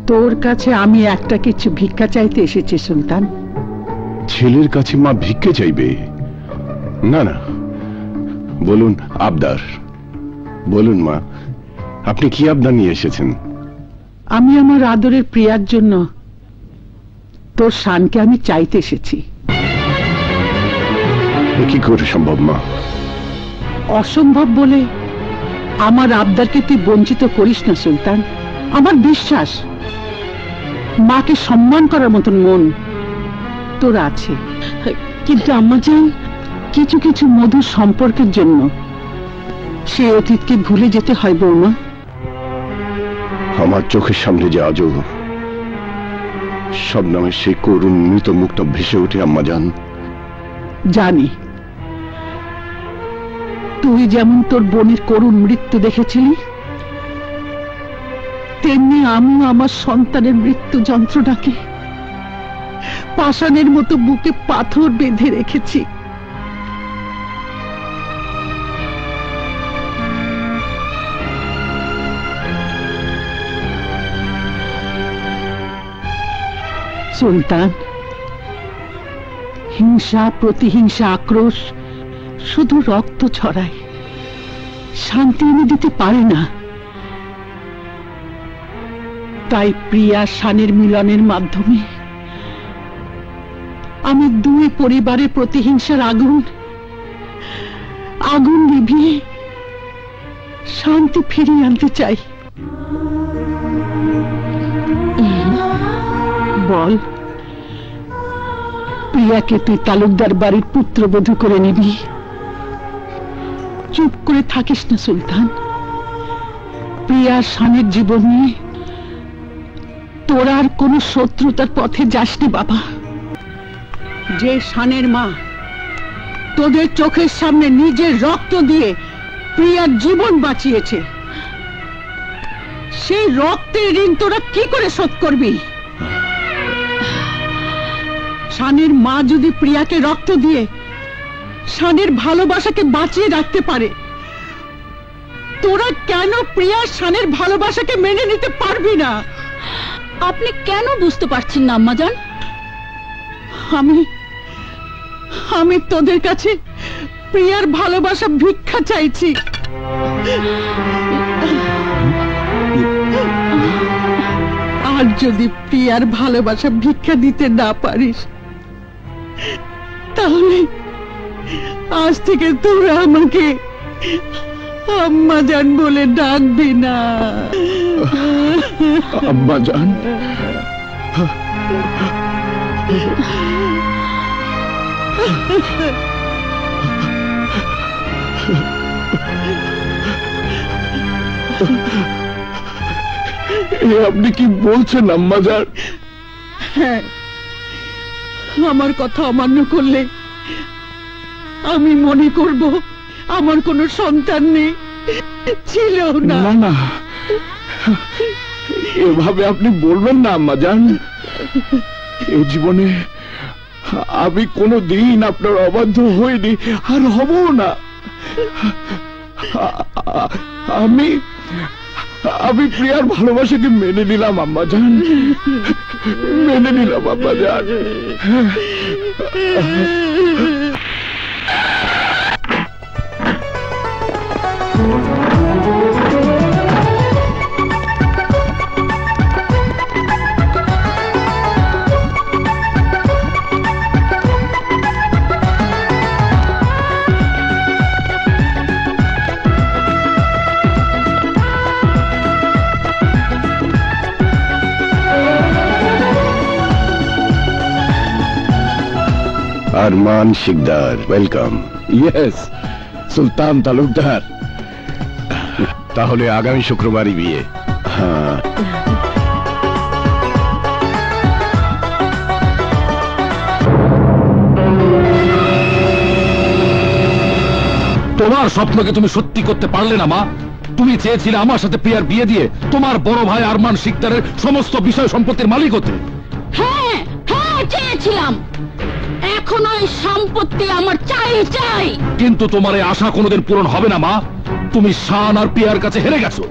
তোর কাছে আমি একটা কিছু ভিক্ষা চাইতে এসেছি সুলতান। ছেলের কাছে মা ভিক্ষে চাইবে? না না, বলুন আবদার। বলুন মা, আপনি কি আবদার নিয়ে এসেছেন? আমি আমার আদরের প্রিয়ার জন্য তোর শানকে আমি চাইতে এসেছি। কি করে সম্ভব মা? অসম্ভব বলে আমার আবদারকে তুই বঞ্চিত করিস না সুলতান। আমার বিশ্বাস মাকে সম্মান করার মতন মন তোর আছে, কিন্তু আম্মাজান কিছু কিছু মধুর সম্পর্কের জন্য সে অতীতকে ভুলে যেতে হয় বৌমা। আমার চোখের সামনে যে আজও সব নামে সেই করুণ মৃত মুখটা ভেসে ওঠে আম্মাজান। জানি তুই যেমন তোর বোনের করুণ মৃত্যু দেখেছিলি, তেমনি আমিও আমার সন্তানের মৃত্যু যন্ত্রণাকে পাষাণের মতো বুকে পাথর বেঁধে রেখেছি। সুলতান, হিংসা, প্রতিহিংসা, আক্রোশ শুধু রক্ত ছড়ায়, শান্তি এনে দিতে পারে না। তাই প্রিয়া শানের মিলনের মাধ্যমে আমি দুই পরিবারের প্রতিহিংসার আগুন নিভিয়ে শান্তি ফিরিয়ে আনতে চাই। বল, প্রিয়াকে তুই তালুকদার বাড়ির পুত্রবধূ করে নিবি? চুপ করে থাকিস না সুলতান। প্রিয়া শানের জীবন নিয়ে তোর আর কোন শত্রুতার পথে যাসনি বাবা। যে শানের মা তোদের চোখের সামনে নিজের রক্ত দিয়ে প্রিয়ার জীবন বাঁচিয়েছে। সেই রক্তের ঋণ তোরা কি করে শোধ করবি? শানের মা যদি প্রিয়াকে রক্ত দিয়ে শানের ভালোবাসাকে বাঁচিয়ে রাখতে পারে, তোরা কেন প্রিয়া শানের ভালোবাসাকে মেনে নিতে পারবি না? আপনি কেন বুঝতে পারছেন না আম্মাজান? আমি তোদের কাছে প্রিয়ার ভালোবাসা ভিক্ষা চাইছি। আর যদি প্রিয়ার ভালোবাসা ভিক্ষা দিতে না পারিস, তাহলে আজ থেকে তোরা আমাকে আম্মাজান বলে ডাকবি না। আম্মাজান, আপনি কি বলছেন আম্মাজান? হ্যাঁ, আমার কথা অমান্য করলে আমি মনে করব আমার কোনো সন্তান নেই, ছিল না। না না, এভাবে আপনি বলবেন না আম্মাজান। এই জীবনে আমি কোনোদিন আপনার অবাধ্য হইনি, আর হব না। আমি প্রিয়ার ভালোবাসাকে মেনে নিলাম আম্মাজান, মেনে নিলাম আম্মাজান। আরমান শিকদার, ওয়েলকাম। ইয়েস, সুলতান তালুকদার। তাহলে আগামী শুক্রবারই বিয়ে? হ্যাঁ। তোমার স্বপ্নকে তুমি সত্যি করতে পারলে না মা। তুমি চেয়েছিলে আমার সাথে প্রিয়ার বিয়ে দিয়ে তোমার বড় ভাই আরমান শিকদারের সমস্ত বিষয় সম্পত্তির মালিক হতে। হ্যাঁ হ্যাঁ, চেয়েছিলাম। এখন ওই সম্পত্তি আমার চাই চাই। কিন্তু তোমার এই আশা কোনোদিন পূরণ হবে না মা। তুমি শান আর প্রিয়ার কাছে হেরে গেছো।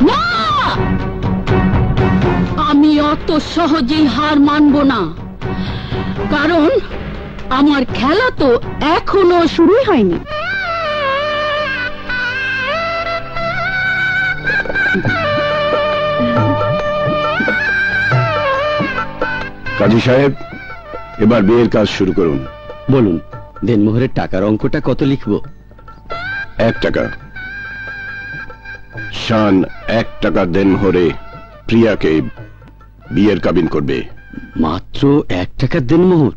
না, আমি অত সহজেই হার মানব না, কারণ আমার খেলা তো এখনো শুরুই হয়নি। কাজী সাহেব, এবার বিয়ের কাজ শুরু করুন। বলুন, দেনমোহরের টাকার অঙ্কটা কত লিখব? 1 টাকা। শান 1 টাকা দেনমোহরে প্রিয়াকে বিয়ের কাবিন করবে। মাত্র 1 টাকার দেনমোহর?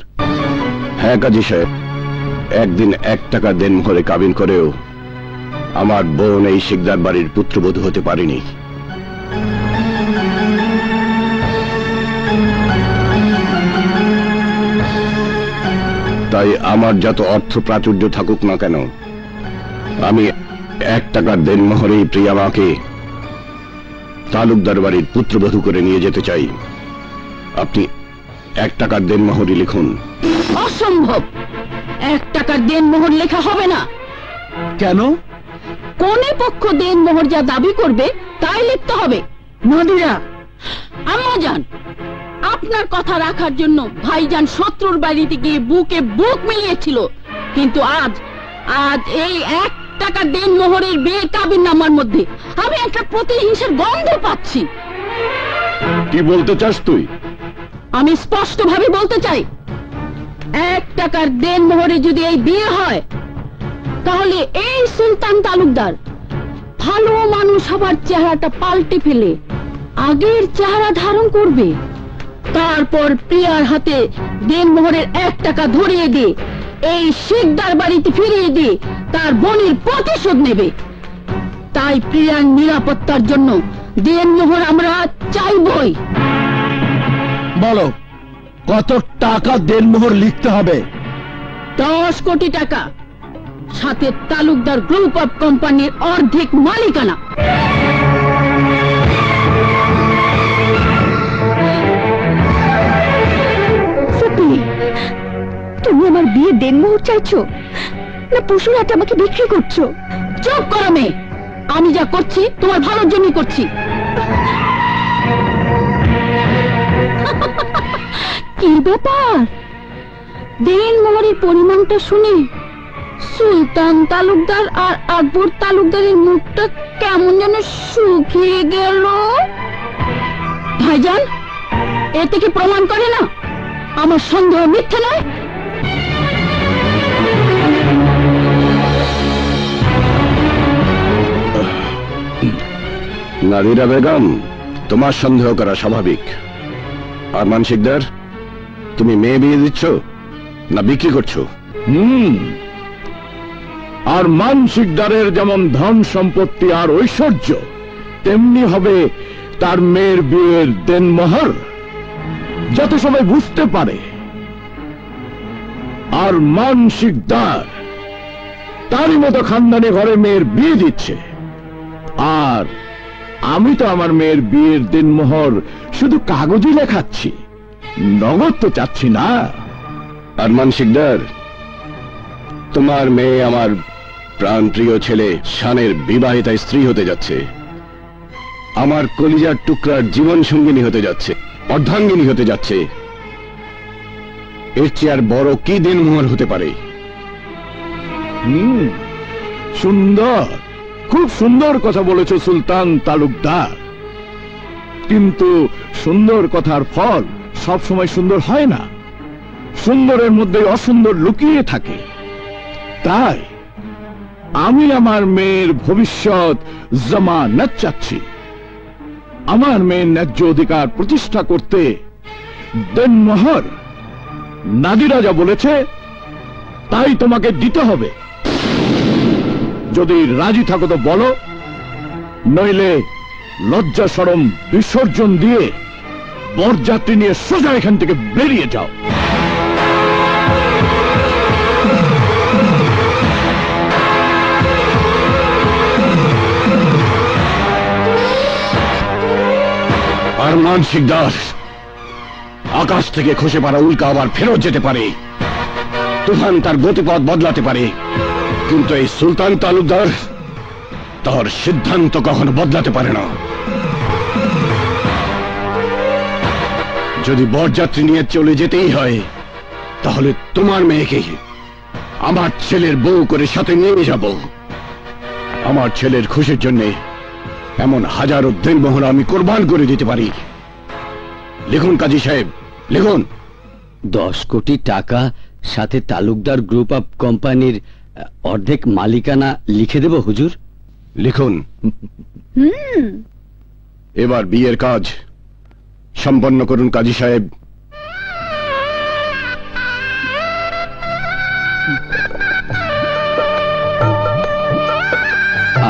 হ্যাঁ কাজী সাহেব, একদিন 1 টাকা দেনমোহরে কাবিন করেও আমার বোন এই শিকদার বাড়ির পুত্রবধূ হতে পারেনি। তাই আমার যত অর্থ প্রাচুর্য থাকুক না কেন, আমি 1 টাকার দেনমোহরেই প্রিয়া মাকে তালুকদার বাড়ির পুত্রবধূ করে নিয়ে যেতে চাই। আপনি 1 টাকার দেনমোহরই লিখুন। অসম্ভব, 1 টাকার দেনমোহর লেখা হবে না। কেন? কোনে পক্ষ দেনমোহর যা দাবি করবে তাই লিখতে হবে। নদিয়া, আম্মাজান, আপনার কথা রাখার জন্য ভাইজান শত্রুর বাড়িতে গিয়ে বুকে বুক মিলিয়েছিল, কিন্তু আজ এই 1 টাকা দেনমোহরের বিয়ে কাবিননামার মধ্যে আমি একটা প্রতিহিংসার গন্ধ পাচ্ছি। কি বলতে চাস তুই? আমি স্পষ্ট ভাবে বলতে চাই, 1 টাকার দেনমোহরে যদি এই বিয়ে হয়, তাহলে এই সুলতান তালুকদার ভালো মানুষ হবার চেহারাটা পাল্টে ফেলে আগের চেহারা ধারণ করবে। তারপর প্রিয়ার হাতে দেনমোহরের 1 টাকা ধরিয়ে দিয়ে এই শিকদার বাড়িতে ফিরিয়ে দিয়ে তার বোনের প্রতিশোধ নেবে। তাই প্রিয়ার নিরাপত্তার জন্য দেনমোহর আমরা চাইবই। বলো, কত টাকা দেনমোহর লিখতে হবে? 10 কোটি টাকা, সাথে তালুকদার গ্রুপ অফ কোম্পানির অর্ধেক মালিকানা। সত্যি তুমি আমার বিয়ে দেনমোহর চাইছো না পশুর হাটে আমাকে বিক্রি করছো? চুপ করো মেয়ে, আমি যা করছি তোমার ভালোর জন্যই করছি। কি ব্যাপার, দেনমোহরের পরিমাণটা শুনে সুলতান তালুকদার আর আকবর তালুকদারের মুখটা কেমন যেন শুকিয়ে গেল। ভাইজান, এতে কি প্রমাণ করে না আমার সন্দেহ মিথ্যে নয়? নাদিরা বেগম, তোমার সন্দেহ করা স্বাভাবিক। আর মানসিকদার, তুমি মেয়ে বিয়ে দিচ্ছ না বিক্রি করছো? আর মানসিকদারের যেমন ধন সম্পত্তি আর ঐশ্বর্য, তেমনি হবে তার মেয়ের বিয়ের দেনমোহর, যাতে সবাই বুঝতে পারে। আর মানসিকদার তারই মতো খানদানি ঘরে মেয়ের বিয়ে দিচ্ছে, আর আমি তো আমার মেয়ের বিয়ের দিনমোহর শুধু কাগজে লেখাচ্ছি, নগদ তো চাচ্ছি না। আর মানসিকদার, তোমার মেয়ে আমার প্রাণপ্রিয় ছেলে শানের বিবাহিতা স্ত্রী হতে যাচ্ছে, আমার কলিজার টুকরার জীবন সঙ্গিনী হতে যাচ্ছে, অর্ধাঙ্গিনী হতে যাচ্ছে। এর চেয়ে আর বড় কি দিনমোহর হতে পারে? সুন্দর, খুব সুন্দর কথা বলেছ সুলতান তালুকদার, কিন্তু সুন্দর কথার ফল সব সময় সুন্দর হয় না। সুন্দরের মধ্যে অসুন্দর লুকিয়ে থাকে। তাই আমি আমার মেয়ের ভবিষ্যৎ জামানত চাচ্ছি। আমার মেয়ের ন্যায্য অধিকার প্রতিষ্ঠা করতে দেনমোহর নাদিরা যা বলেছে তাই তোমাকে দিতে হবে। যদি রাজি থাকো তো বলো, নইলে লজ্জা শরম বিসর্জন দিয়ে বরযাত্রী নিয়ে সোজা এখান থেকে বেরিয়ে যাও। আর মানসিকদার, আকাশ থেকে খসে পড়া উল্কা আবার ফেরত যেতে পারে, তুফান তার গতিপথ বদলাতে পারে, কিন্তু এই সুলতান তালুকদার তার সিদ্ধান্ত কখনো বদলাতে পারে না। যদি বরযাত্রী নিয়ে চলে যেতেই হয়, তাহলে তোমার মেয়েকে আমার ছেলের বউ করে সাথে নিয়ে যাব। আমার ছেলের খুশির জন্য এমন হাজারো দেনমোহর আমি কোরবান করে দিতে পারি। লিখুন কাজী সাহেব, লিখুন। 10 কোটি টাকা, সাথে তালুকদার গ্রুপ অফ কোম্পানির অর্ধেক মালিকানা লিখে দেব হুজুর। লিখুন। এবার বিয়ের কাজ সম্পন্ন করুন কাজী সাহেব।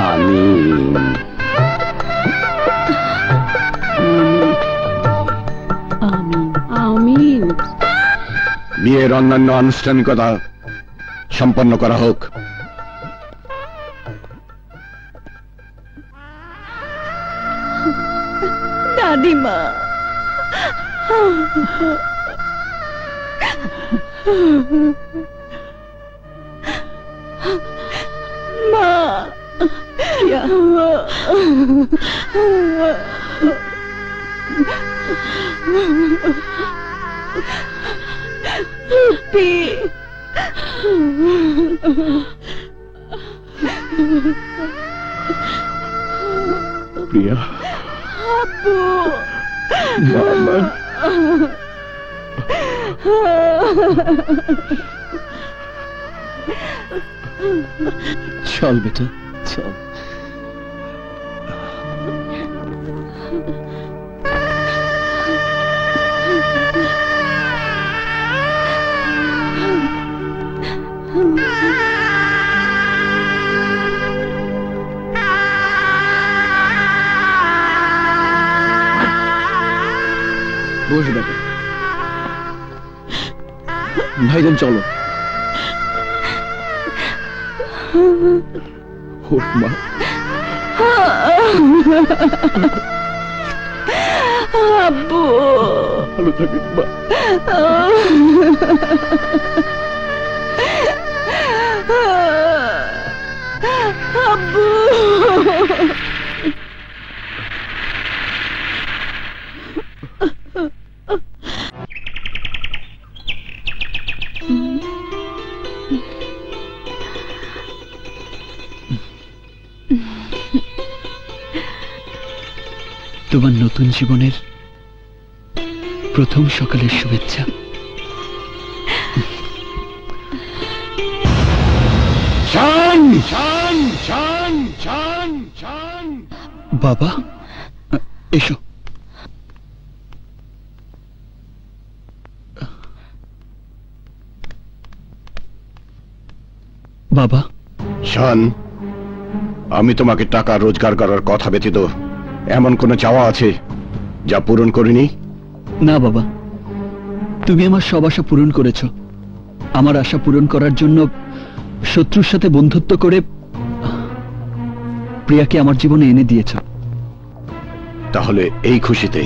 আমিন। আমিন। বিয়ের অন্যান্য আনুষ্ঠানিকতা সম্পন্ন করা হোক। দাদিমা, মা, প্রিয়া, মামা, চল বেটা, চল। বস বেটা। ভাইজান চলো। ওঠ মা, আব্বু ভালো থাকিস মা। আব্বু তোমার নতুন জীবনের প্রথম সকালের শুভেচ্ছা। শান শান শান শান শান বাবা, এসো। বাবা, শান, আমি তোমাকে টাকা রোজগার করার কথা ব্যতীত এমন কোনো চাওয়া আছে যা পূরণ করিনি? না বাবা, তুমি আমার সব আশা পূরণ করেছ। আমার আশা পূরণ করার জন্য শত্রুর সাথে বন্ধুত্ব করে প্রিয়াকে আমার জীবনে এনে দিয়েছ। তাহলে এই খুশিতে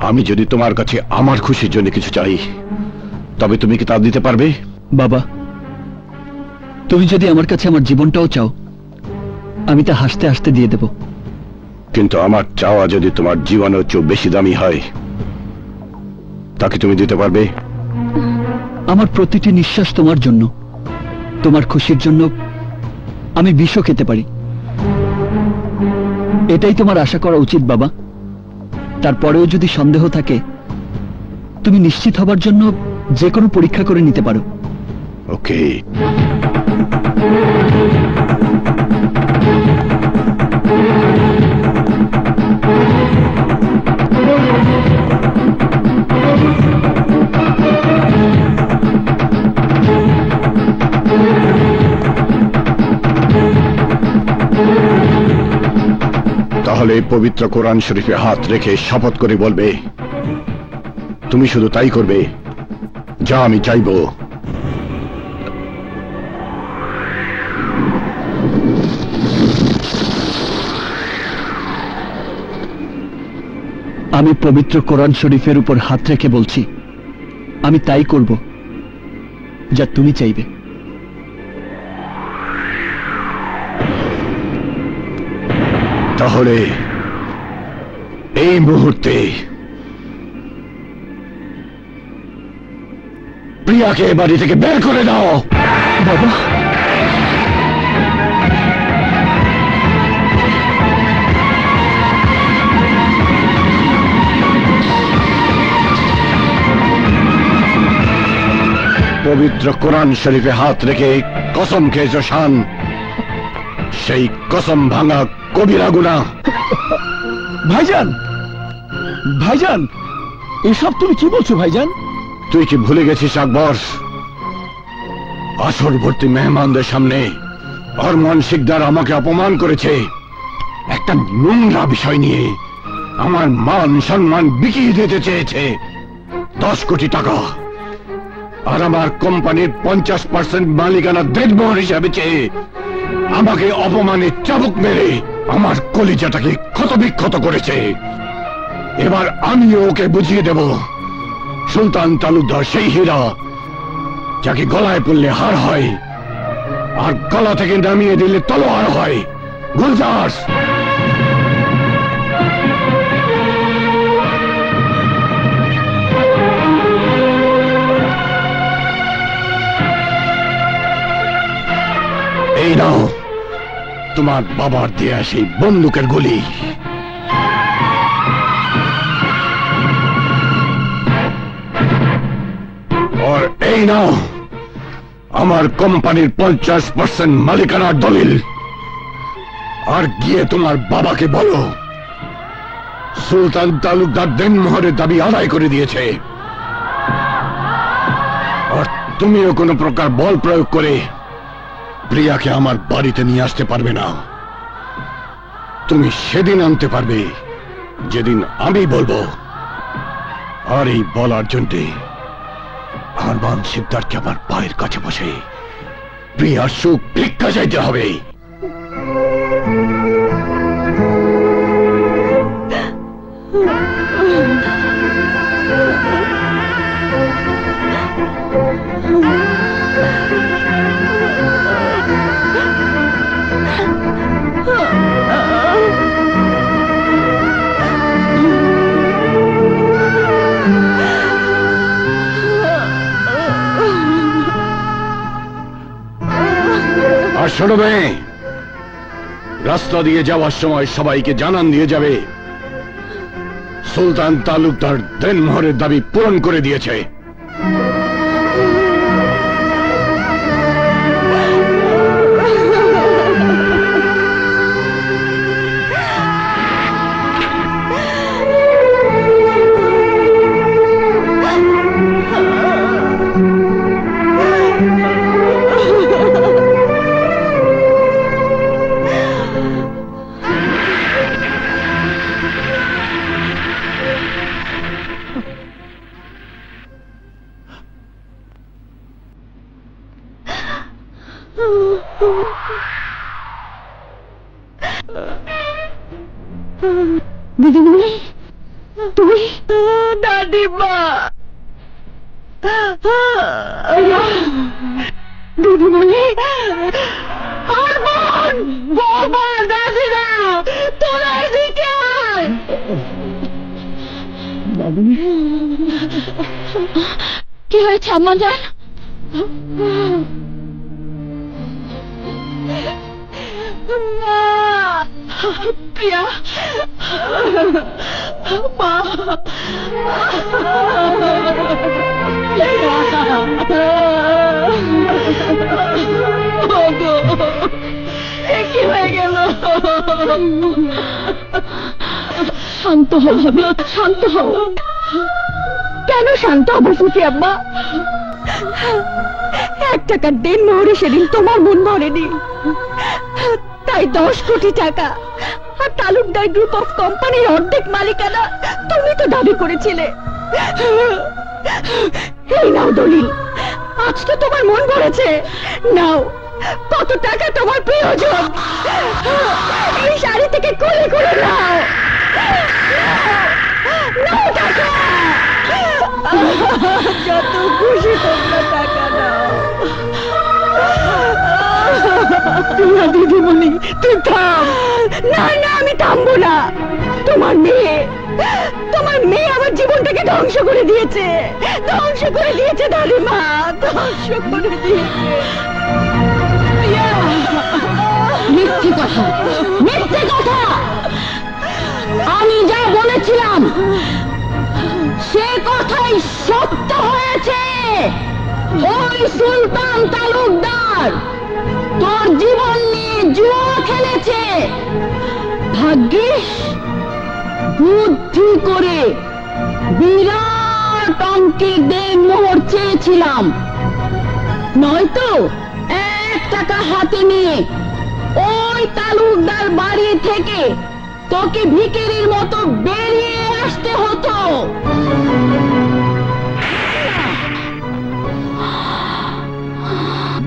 আমি যদি তোমার কাছে আমার খুশির জন্য কিছু চাই, তবে তুমি কি তা দিতে পারবে? বাবা, তুমি যদি আমার কাছে আমার জীবনটাও চাও, আমি তা হাসতে হাসতে দিয়ে দেব। কিন্তু আমার চাওয়া যদি তোমার জীবনের চেয়ে বেশি দামি হয়, তাকে তুমি দিতে পারবে? আমার প্রতিটি নিঃশ্বাস তোমার জন্য, তোমার খুশির জন্য আমি বিষও খেতে পারি। এটাই তোমার আশা করা উচিত বাবা। তারপরেও যদি সন্দেহ থাকে, তুমি নিশ্চিত হবার জন্য যে কোনো পরীক্ষা করে নিতে পারো। ওকে। তাহলে পবিত্র কোরআন শরীফে হাত রেখে শপথ করে বলবে, তুমি শুধু তাই করবে যা আমি চাইব। আমি পবিত্র কোরআন শরীফের উপর হাত রেখে বলছি, আমি তাই করব যা তুমি চাইবে। তাহলে এই মুহূর্তে প্রিয়াকে বাড়ি থেকে বের করে দাও। বাবা, পবিত্র কোরআন শরীফে হাত রেখে কসম খেয়েছ শান, সেই কসম ভাঙা কবিরা গুনাহ। ভাইজান, ভাইজান, এসব তুমি কি বলছো ভাইজান? তুই কি ভুলে গেছিস আকবর? আসর ভর্তি মেহমানদের সামনে অরমান শিকদার আমাকে অপমান করেছে একটা নোংরা বিষয় নিয়ে। আমার মান সম্মান বিকিয়ে দিতে চেয়েছে 10 কোটি টাকা, আর আমার কোম্পানির 50% মালিকানা দেনমোহর হিসাবে চেয়ে আমাকে অপমানে চাবুক মেরে আমার কলিজাটাকে ক্ষতবিক্ষত করেছে। এবার আমিও ওকে বুঝিয়ে দেব, সুলতান তালুকদার সেই হীরা যাকে গলায় পড়লে হার হয় আর গলা থেকে নামিয়ে দিলে তলোয়ার হয়। গুলজার, এই নাও তোমার বাবার দেয়া সেই বন্দুকের গুলি। আর এই নাও আমার কোম্পানির 50% মালিকানার দলিল। আর গিয়ে তোমার বাবাকে বলো সুলতান তালুকদার দেনমোহরের দাবি আদায় করে দিয়েছে, আর তুমিও কোনো প্রকার বল প্রয়োগ করে প্রিয়াকে আমার বাড়িতে নিয়ে আসতে পারবে না। তুমি সেদিন আনতে পারবে যেদিন আমি বলবো। আর এই বলার জন্যে আরমান শিকদারকে আমার পায়ের কাছে বসে প্রিয়ার সুখ ভিক্ষা চাইতে হবে। আর শোনো মেয়ে, রাস্তা দিয়ে যাওয়ার সময় সবাইকে জানান দিয়ে যাবে সুলতান তালুকদার দেনমোহরের দাবি পূরণ করে দিয়েছে। দিদিমণি, তুমি? দাদিমা, দিদিমণি, আরমান, বাবা, দাদিরা, তোরা এদিকে আয়। কি হয়েছে আম্মা জান? প্রিয়া, মা, কি হয়ে গেল? শান্ত হও ভাবি, শান্ত হও। কেন শান্ত হবো ফুফি আম্মা? 1 টাকার দেনমোহরে সেদিন তোমার মন ভরেনি, তাই 10 কোটি টাকা আর তালুকদার গ্রুপ অফ কোম্পানির অর্ধেক মালিকানা তুমি তো দাবি করেছিলে। এই নাও দলিল, আজ তো তোমার মন ভরেছে। নাও, কত টাকা তোমার প্রয়োজন? এই শাড়ি থেকে কোলে করে নাও, নাও টাকা, যত খুশি তোমরা টাকা নাও। দিদিমণি, তুই থাম। না না, আমি থামবো না। তোমার মেয়ে আমার জীবনটাকে ধ্বংস করে দিয়েছে, ধ্বংস করে দিয়েছে দাদিমা, ধ্বংস করে দিয়েছে। মিথ্যে কথা, মিথ্যে কথা। আমি যা বলেছিলাম সে কথাই সত্য হয়েছে। ওই সুলতান তালুকদার তোর জীবন নিয়ে জুয়া খেলেছে। ভাগ্যিস বুদ্ধি করে বিরাট অঙ্কের দেনমোহর চেয়েছিলাম, নয়তো 1 টাকা হাতে নিয়ে ওই তালুকদার বাড়ি থেকে তোকে ভিখারির মতো বেরিয়ে আসতে হতো।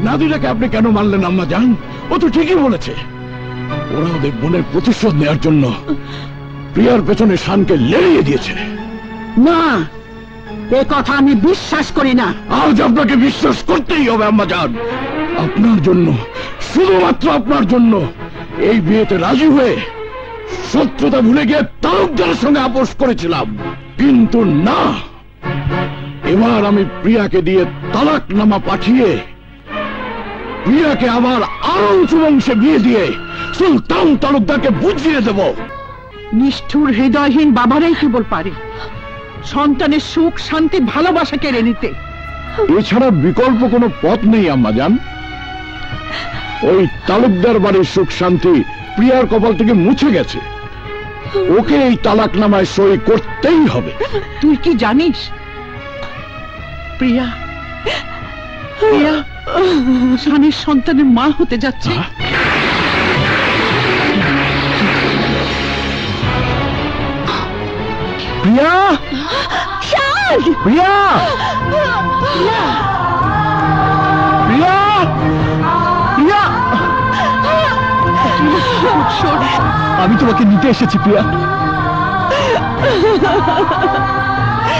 নাদিরাকে আপনি কেন মানলেন আম্মা জান? ও তো ঠিকই বলেছে। ওরা ওদের বোনের প্রতিশোধ নেওয়ার জন্য প্রিয়ার পেছনে শানকে লেড়িয়ে দিয়েছে। না, এ কথা আমি বিশ্বাস করি না। আজ আপনাকে বিশ্বাস করতেই হবে আম্মা জান। আপনার জন্য, শুধুমাত্র আপনার জন্য এই বিয়েতে রাজি হয়ে শত্রুতা ভুলে গিয়ে তালুকদারের সঙ্গে আপোষ করেছিলাম, কিন্তু না, এবার আমি প্রিয়াকে দিয়ে তালাকনামা পাঠিয়ে প্রিয়াকে আবার আরো উঁচু বংশে বিয়ে দিয়ে সুলতান তালুকদারকে বুঝিয়ে দেব। নিষ্ঠুর হৃদয়হীন বাবারাই কেবল পারে সন্তানের সুখ শান্তি ভালোবাসা কেড়ে নিতে। এছাড়া বিকল্প কোনো পথ নেই আম্মা জান। ওই তালুকদার বাড়ির সুখ শান্তি প্রিয়ার কপাল থেকে মুছে গেছে। ওকে এই তালাকনামায় সই করতেই হবে। তুই কি জানিস প্রিয়া, প্রিয়া স্বামীর সন্তানের মা হতে যাচ্ছে? প্রিয়া, শান, প্রিয়া, প্রিয়া, প্রিয়া, আমি তোমাকে নিতে এসেছি প্রিয়া।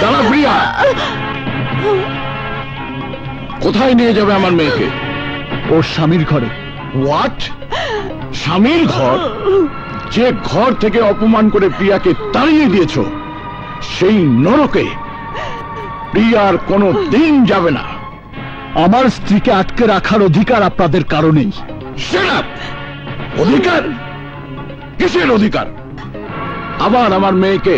দাঁড়া প্রিয়া, কোথায় নিয়ে যাবে আমার মেয়েকে? ওর স্বামীর ঘরে। হোয়াট? স্বামীর ঘর? যে ঘর থেকে অপমান করে প্রিয়াকে তাড়িয়ে দিয়েছ, সেই নরকে প্রিয়ার কোনো দিন যাবে না। আমার স্ত্রীকে আটকে রাখার অধিকার আপনাদের কারণেই। Shut up! অধিকার? কিসের অধিকার? আবার আমার মেয়েকে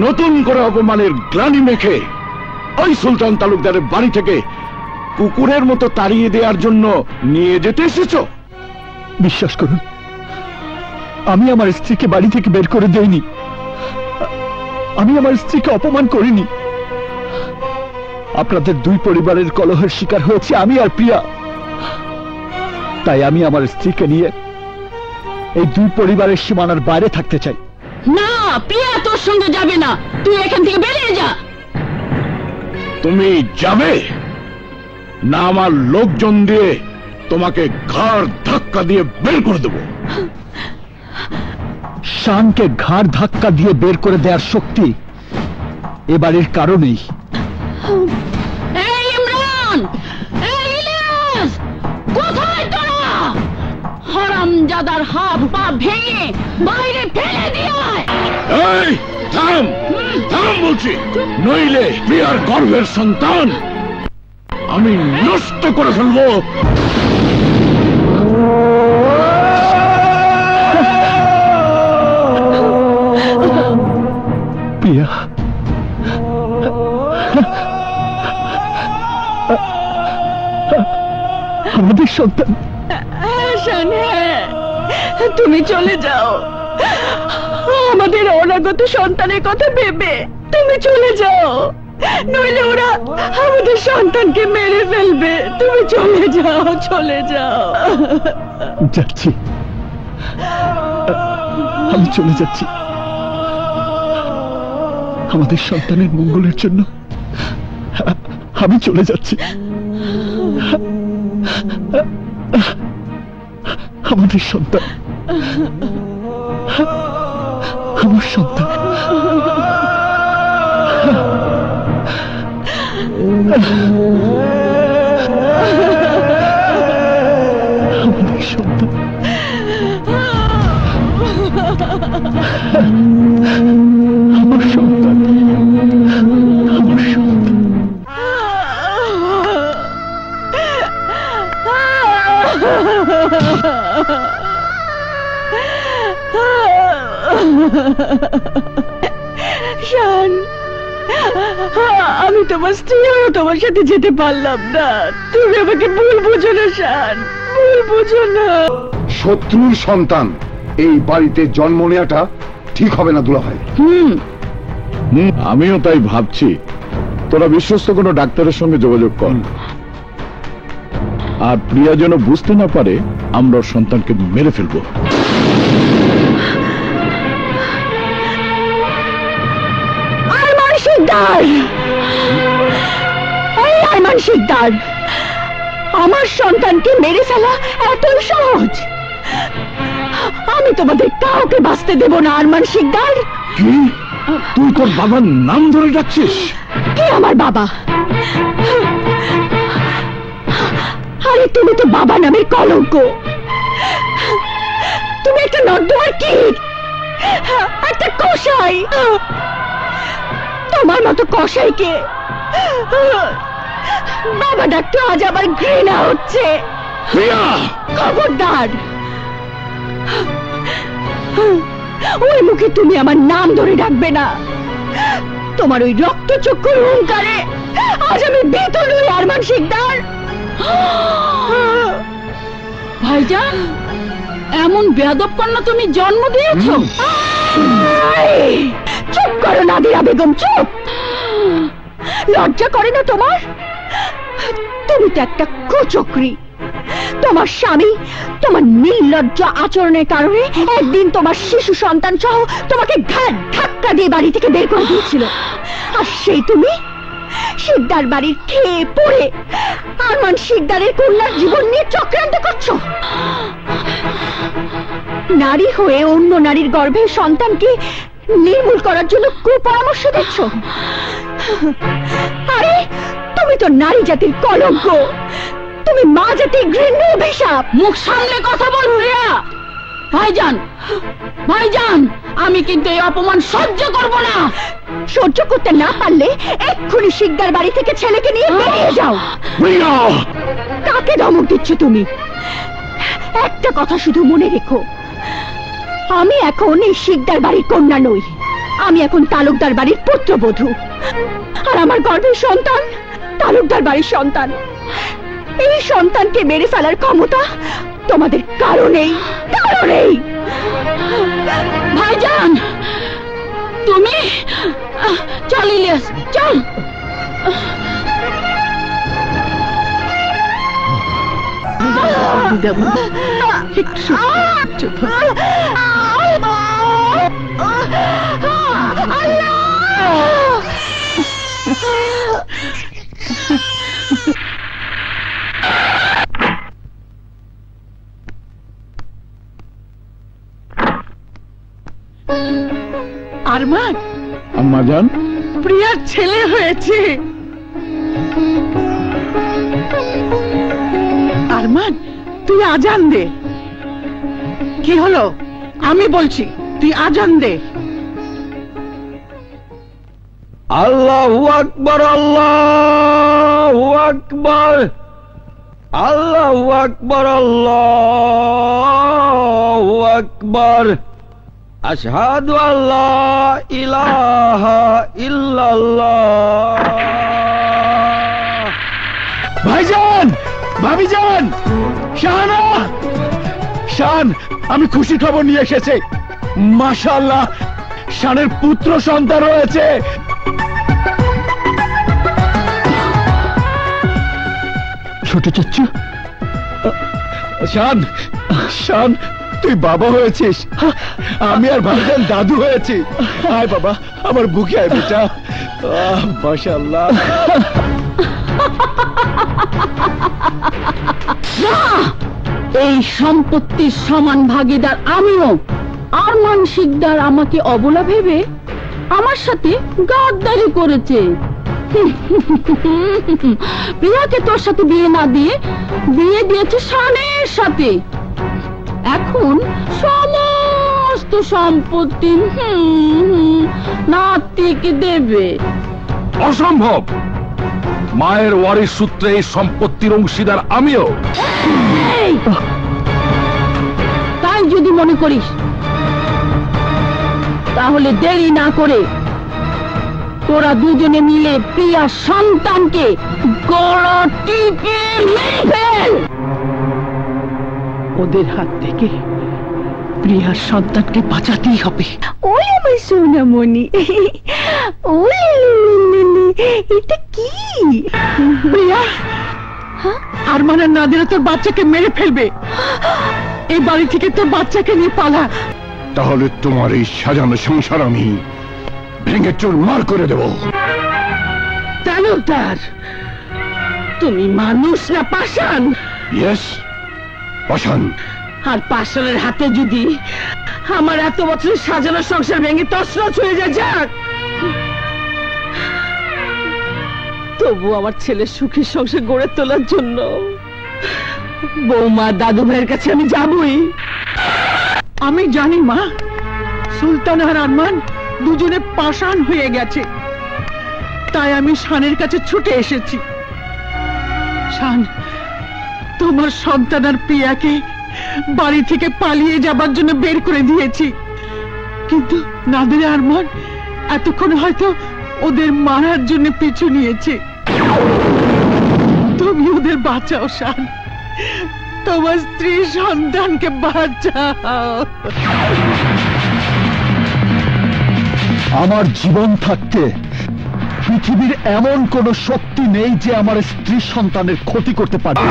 নতুন করে অপমানের গ্লানি মেখে ওই সুলতান তালুকদারের বাড়ি থেকে কুকুরের মতো তাড়িয়ে দেওয়ার জন্য নিয়ে যেতে এসেছো? বিশ্বাস করুন, আমি আমার স্ত্রীকে বাড়ি থেকে বের করে দেইনি। আমি আমার স্ত্রীকে অপমান করিনি। আপনাদের দুই পরিবারের কলহের শিকার হয়েছে আমি আর প্রিয়া। তাই আমি আমার স্ত্রীকে নিয়ে এই দুই পরিবারের সীমানার বাইরে থাকতে চাই। না, প্রিয়া তোর সঙ্গে যাবে না, তুই এখান থেকে বেরিয়ে যা। তুমি যাবে না, আমার লোকজন দিয়ে তোমাকে ঘাড় ধাক্কা দিয়ে বের করে দেবো। শানকে ঘাড় ধাক্কা দিয়ে বের করে দেওয়ার শক্তি এ বাড়ির কারণেই। এই ইমরান, এই ইলিয়াস, কোথায় তোরা? হারামজাদার হাত পা ভেঙে বাইরে ফেলে দিয়ে আয়। এই থাম, থাম বলছি, নইলে প্রিয়ার গর্ভের সন্তান আমি নষ্ট করে ফেলবো। প্রিয়া, আমাদের সন্তান। তুমি চলে যাও, আমাদের অনাগত সন্তানের কথা ভেবে তুমি চলে যাও, নইলে ওরা আমাদের সন্তানকে মেরে ফেলবে। তুমি চলে যাও, চলে যাও। যাচ্ছি, আমি চলে যাচ্ছি। আমাদের সন্তানের মঙ্গলের জন্য আমি চলে যাচ্ছি। আমাদের সন্তান, আমার সন্তান। আমাদের সন্তান। আমার সন্তান, আমার সন্তান। শান, আমি তোমার স্ত্রী হয়েও তোমার সাথে যেতে পারলাম না। তুমি আমাকে ভুল বুঝো না শান, ভুল বুঝো না। শত্রুর সন্তান এই বাড়িতে জন্ম নেওয়াটা ঠিক হবে না দুলাভাই। আমিও তাই ভাবছি। তোরা বিশ্বস্ত কোনো ডাক্তারের সঙ্গে যোগাযোগ কর, আর প্রিয়া যেন বুঝতে না পারে আমরা ওর সন্তানকে মেরে ফেলবো। আরমান শিকদার, এই আরমান শিকদার, আমার সন্তানকে মেরে ফেলা এতই সহজ? আমি তোমাদের কাউকে বাঁচতে দেব না আরমান শিকদার। কি? তুই তোর বাবার নাম ধরে ডাকছিস? কে আমার বাবা? আরে তুমি তো বাবা নামের কলঙ্ক। তুমি একটা নর্দমার কীট, একটা কসাই। তোমার মতো কসাইকে বাবা ডাকতে আজ আবার ঘৃণা হচ্ছে। খবরদার, ওই মুখে তুমি আমার নাম ধরে ডাকবে না। তোমার ওই রক্তচক্ষুর হুঙ্কারে আজ আমি ভীত নই আরমান শিকদার। ভাইজান, এমন বেয়াদব কন্যা তুমি জন্ম দিয়েছ? চুপ করো নাদিরা বেগম, চুপ। লজ্জা করে না তোমার? তুমি তো একটা কুচক্রী, তোমার স্বামী তোমার নির্লজ্জ আচরণের কারণে একদিন তোমার শিশু সন্তান সহ তোমাকে ঘাট ধাক্কা দিয়ে বাড়ি থেকে বের করে দিয়েছিল। আর সেই তুমি শিকদার বাড়ির খেয়ে পড়ে আরমান শিকদারের কন্যার জীবন নিয়ে চক্রান্ত করছো। নারী হয়ে অন্য নারীর গর্ভের সন্তানকে নির্মূল করার জন্য কুপরামর্শ দিচ্ছ। আরে তুমি তো নারী জাতির কলঙ্ক, তুমি মা জাতির ঘৃণ্য অভিশাপ। মুখ সামলে কথা বল প্রিয়া। ভাইজান, ভাইজান, আমি কিন্তু এই অপমান সহ্য করব না। সহ্য করতে না পারলে এক্ষুনি শিকদার বাড়ি থেকে ছেলেকে নিয়ে বেরিয়ে যাও। কাকে ধমক দিচ্ছ তুমি? একটা কথা শুধু মনে রেখো, আমি এখন এই শিকদার বাড়ির কন্যা নই, আমি এখন তালুকদার বাড়ির পুত্রবধূ। আর আমার গর্ভের সন্তান তালুকদার বাড়ির সন্তান। এই সন্তানকে মেরে ফেলার ক্ষমতা তোমাদের কারণেই কারণেই। ভাইজান, তুমি চল ইলিয়াস, চল। আরমান, আম্মা জান, প্রিয়ার ছেলে হয়েছে। আরমান, তুই আজান দে। কি হলো? আমি বলছি তুই আজান দে। আল্লাহু আকবার, আল্লাহু আকবার, আল্লাহু আকবার, আল্লাহু আকবার। আশহাদু আল্লা ইলাহা ইল্লাল্লাহ। ভাইজান, ভাবিজান, শাহানা, শান, আমি খুশি খবর নিয়ে এসেছি। মাশাআল্লাহ, শানের পুত্র সন্তান রয়েছে। ছোট চাচ্চু, শান, শান, তুই বাবা হয়েছিস, আমি আর ভাইজান দাদু হয়েছি। আয় বাবা, আমার বুকে আয় বেটা। মাশাআল্লাহ। এই সম্পত্তির সমান ভাগীদার আমিও। আরমান শিকদার আমাকে অবলা ভেবে আমার সাথে গাদ্দারি করেছে। প্রিয়াকে তোর সাথে বিয়ে না দিয়ে বিয়ে দিয়েছে শানের সাথে। এখন সমস্ত সম্পত্তি নাতিকে দেবে। অসম্ভব। মায়ের ওয়ারিশ সূত্রে এই সম্পত্তির অংশীদার আমিও। তাই যদি মনে করিস, তাহলে দেরি না করে তোরা দুজনে মিলে প্রিয়ার সন্তানকে গলা টিপে মেরে ফেল। ওদের হাত থেকে প্রিয়ার সন্তানকে বাঁচাতেই হবে। ওই আমার সোনামণি, এটা কি? প্রিয়া, আরমানের নাদিরা তোর বাচ্চাকে মেরে ফেলবে। এই বাড়ি থেকে তোর বাচ্চাকে নিয়ে পালা। তাহলে তোমার এই সাজানো সংসার আমি ভেঙে চুরমার করে দেব। তালুকদার, তুমি মানুষ না পাষাণ? ইয়েস, পাষাণ। আর পাষাণের হাতে যদি আমার এত বছরের সাজানো সংসার ভেঙে তছনছ হয়ে যায়, যাক, তবু আমার ছেলের সুখী সংসার গড়ে তোলার জন্য বৌমা দাদু ভাইয়ের কাছে আমি যাবই। আমি জানি মা, সুলতান আর আরমান দুজনে পাষাণ হয়ে গেছে, তাই আমি শানের কাছে ছুটে এসেছি। শান, তোমার সন্তান আর প্রিয়াকে বাড়ি থেকে পালিয়ে যাবার জন্য বের করে দিয়েছি, কিন্তু নাদিরা আরমান এতক্ষণ হয়তো ওদের মারার জন্য পিছু নিয়েছে। তুমি ওদের বাঁচাও শান, তোমার স্ত্রী সন্তানকে বাঁচাও। আমার জীবন থাকতে পৃথিবীর এমন কোন শক্তি নেই যে আমার স্ত্রী সন্তানের ক্ষতি করতে পারবে।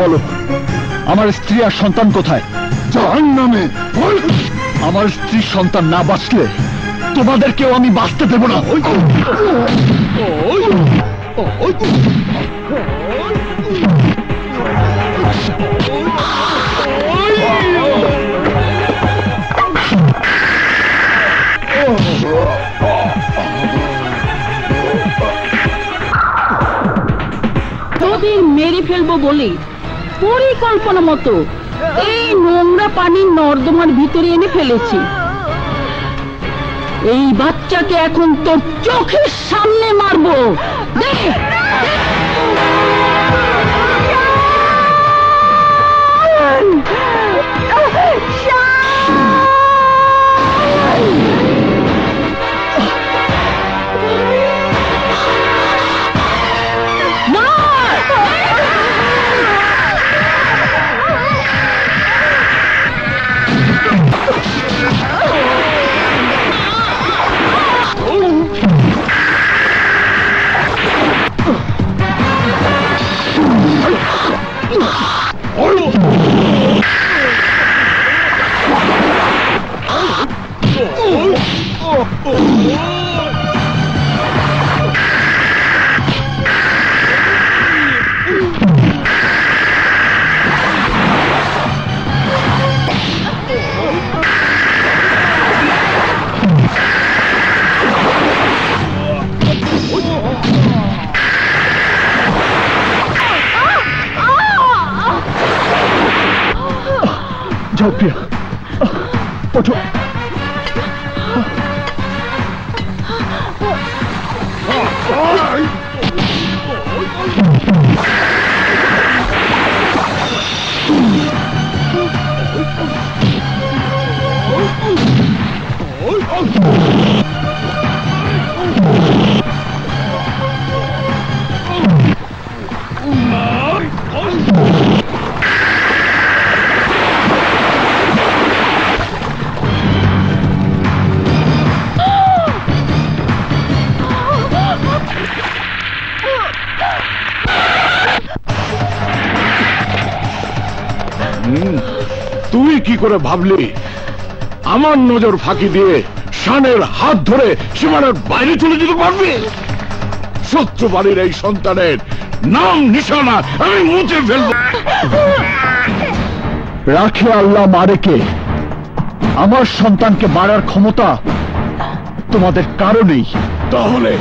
বলো, আমার স্ত্রী আর সন্তান কোথায়? জাহান্নামে। আমার স্ত্রী সন্তান না বাঁচলে তোমাদেরকেও আমি বাঁচতে দেব না। তোদের মেরে ফেলবো বলে পরিকল্পনা মতো এই নোংরা পানি নর্দমার ভিতরে এনে ফেলেছি। এই বাচ্চাকে এখন তোর চোখের সামনে মারবো। দেখ যাও প্রিয়া, ওঠো। তুই কি করে ভাবলি আমার নজর ফাঁকি দিয়ে শানের হাত ধরে সীমানার বাইরে চলে যেতে পারবি? শত্রু বাড়ির এই সন্তানের নাম নিশানা আমি মুছে ফেলবো। রাখে আল্লাহ মারেকে, আমার সন্তানকে মারার ক্ষমতা তোমাদের কারো নেই। তাহলে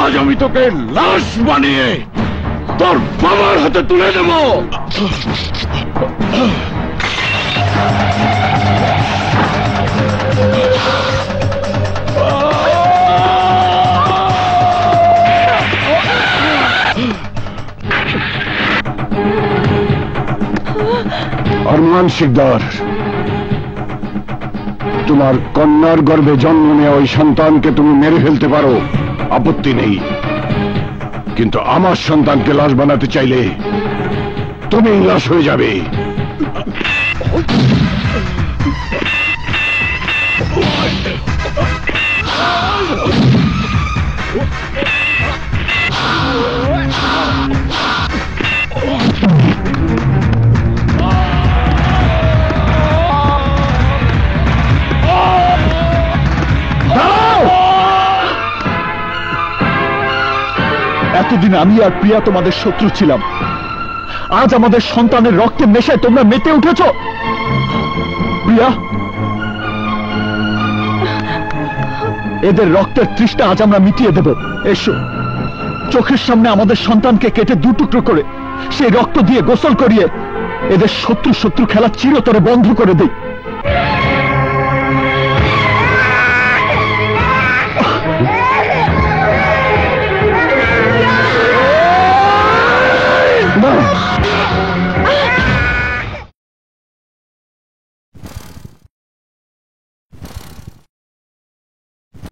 আজ আমি তোকে লাশ বানিয়ে তোর বাবার হাতে তুলে দেব। আরমান শিকদার, তোমার কন্যার গর্ভে জন্ম নেওয়া ওই সন্তানকে তুমি মেরে ফেলতে পারো, আপত্তি নেই, কিন্তু আমার সন্তানকে লাশ বানাতে চাইলে তুমি লাশ হয়ে যাবে। এতদিন আমি আর প্রিয়া তোমাদের শত্রু ছিলাম, আজ আমাদের সন্তানের রক্তে মেশায় তোমরা মেতে উঠেছ। প্রিয়া, এদের রক্তের তৃষ্ণা আজ আমরা মিটিয়ে দেব। এসো, চোখের সামনে আমাদের সন্তানকে কেটে দু টুকরো করে সেই রক্ত দিয়ে গোসল করিয়ে এদের শত্রু শত্রু খেলা চিরতরে বন্ধ করে দেই।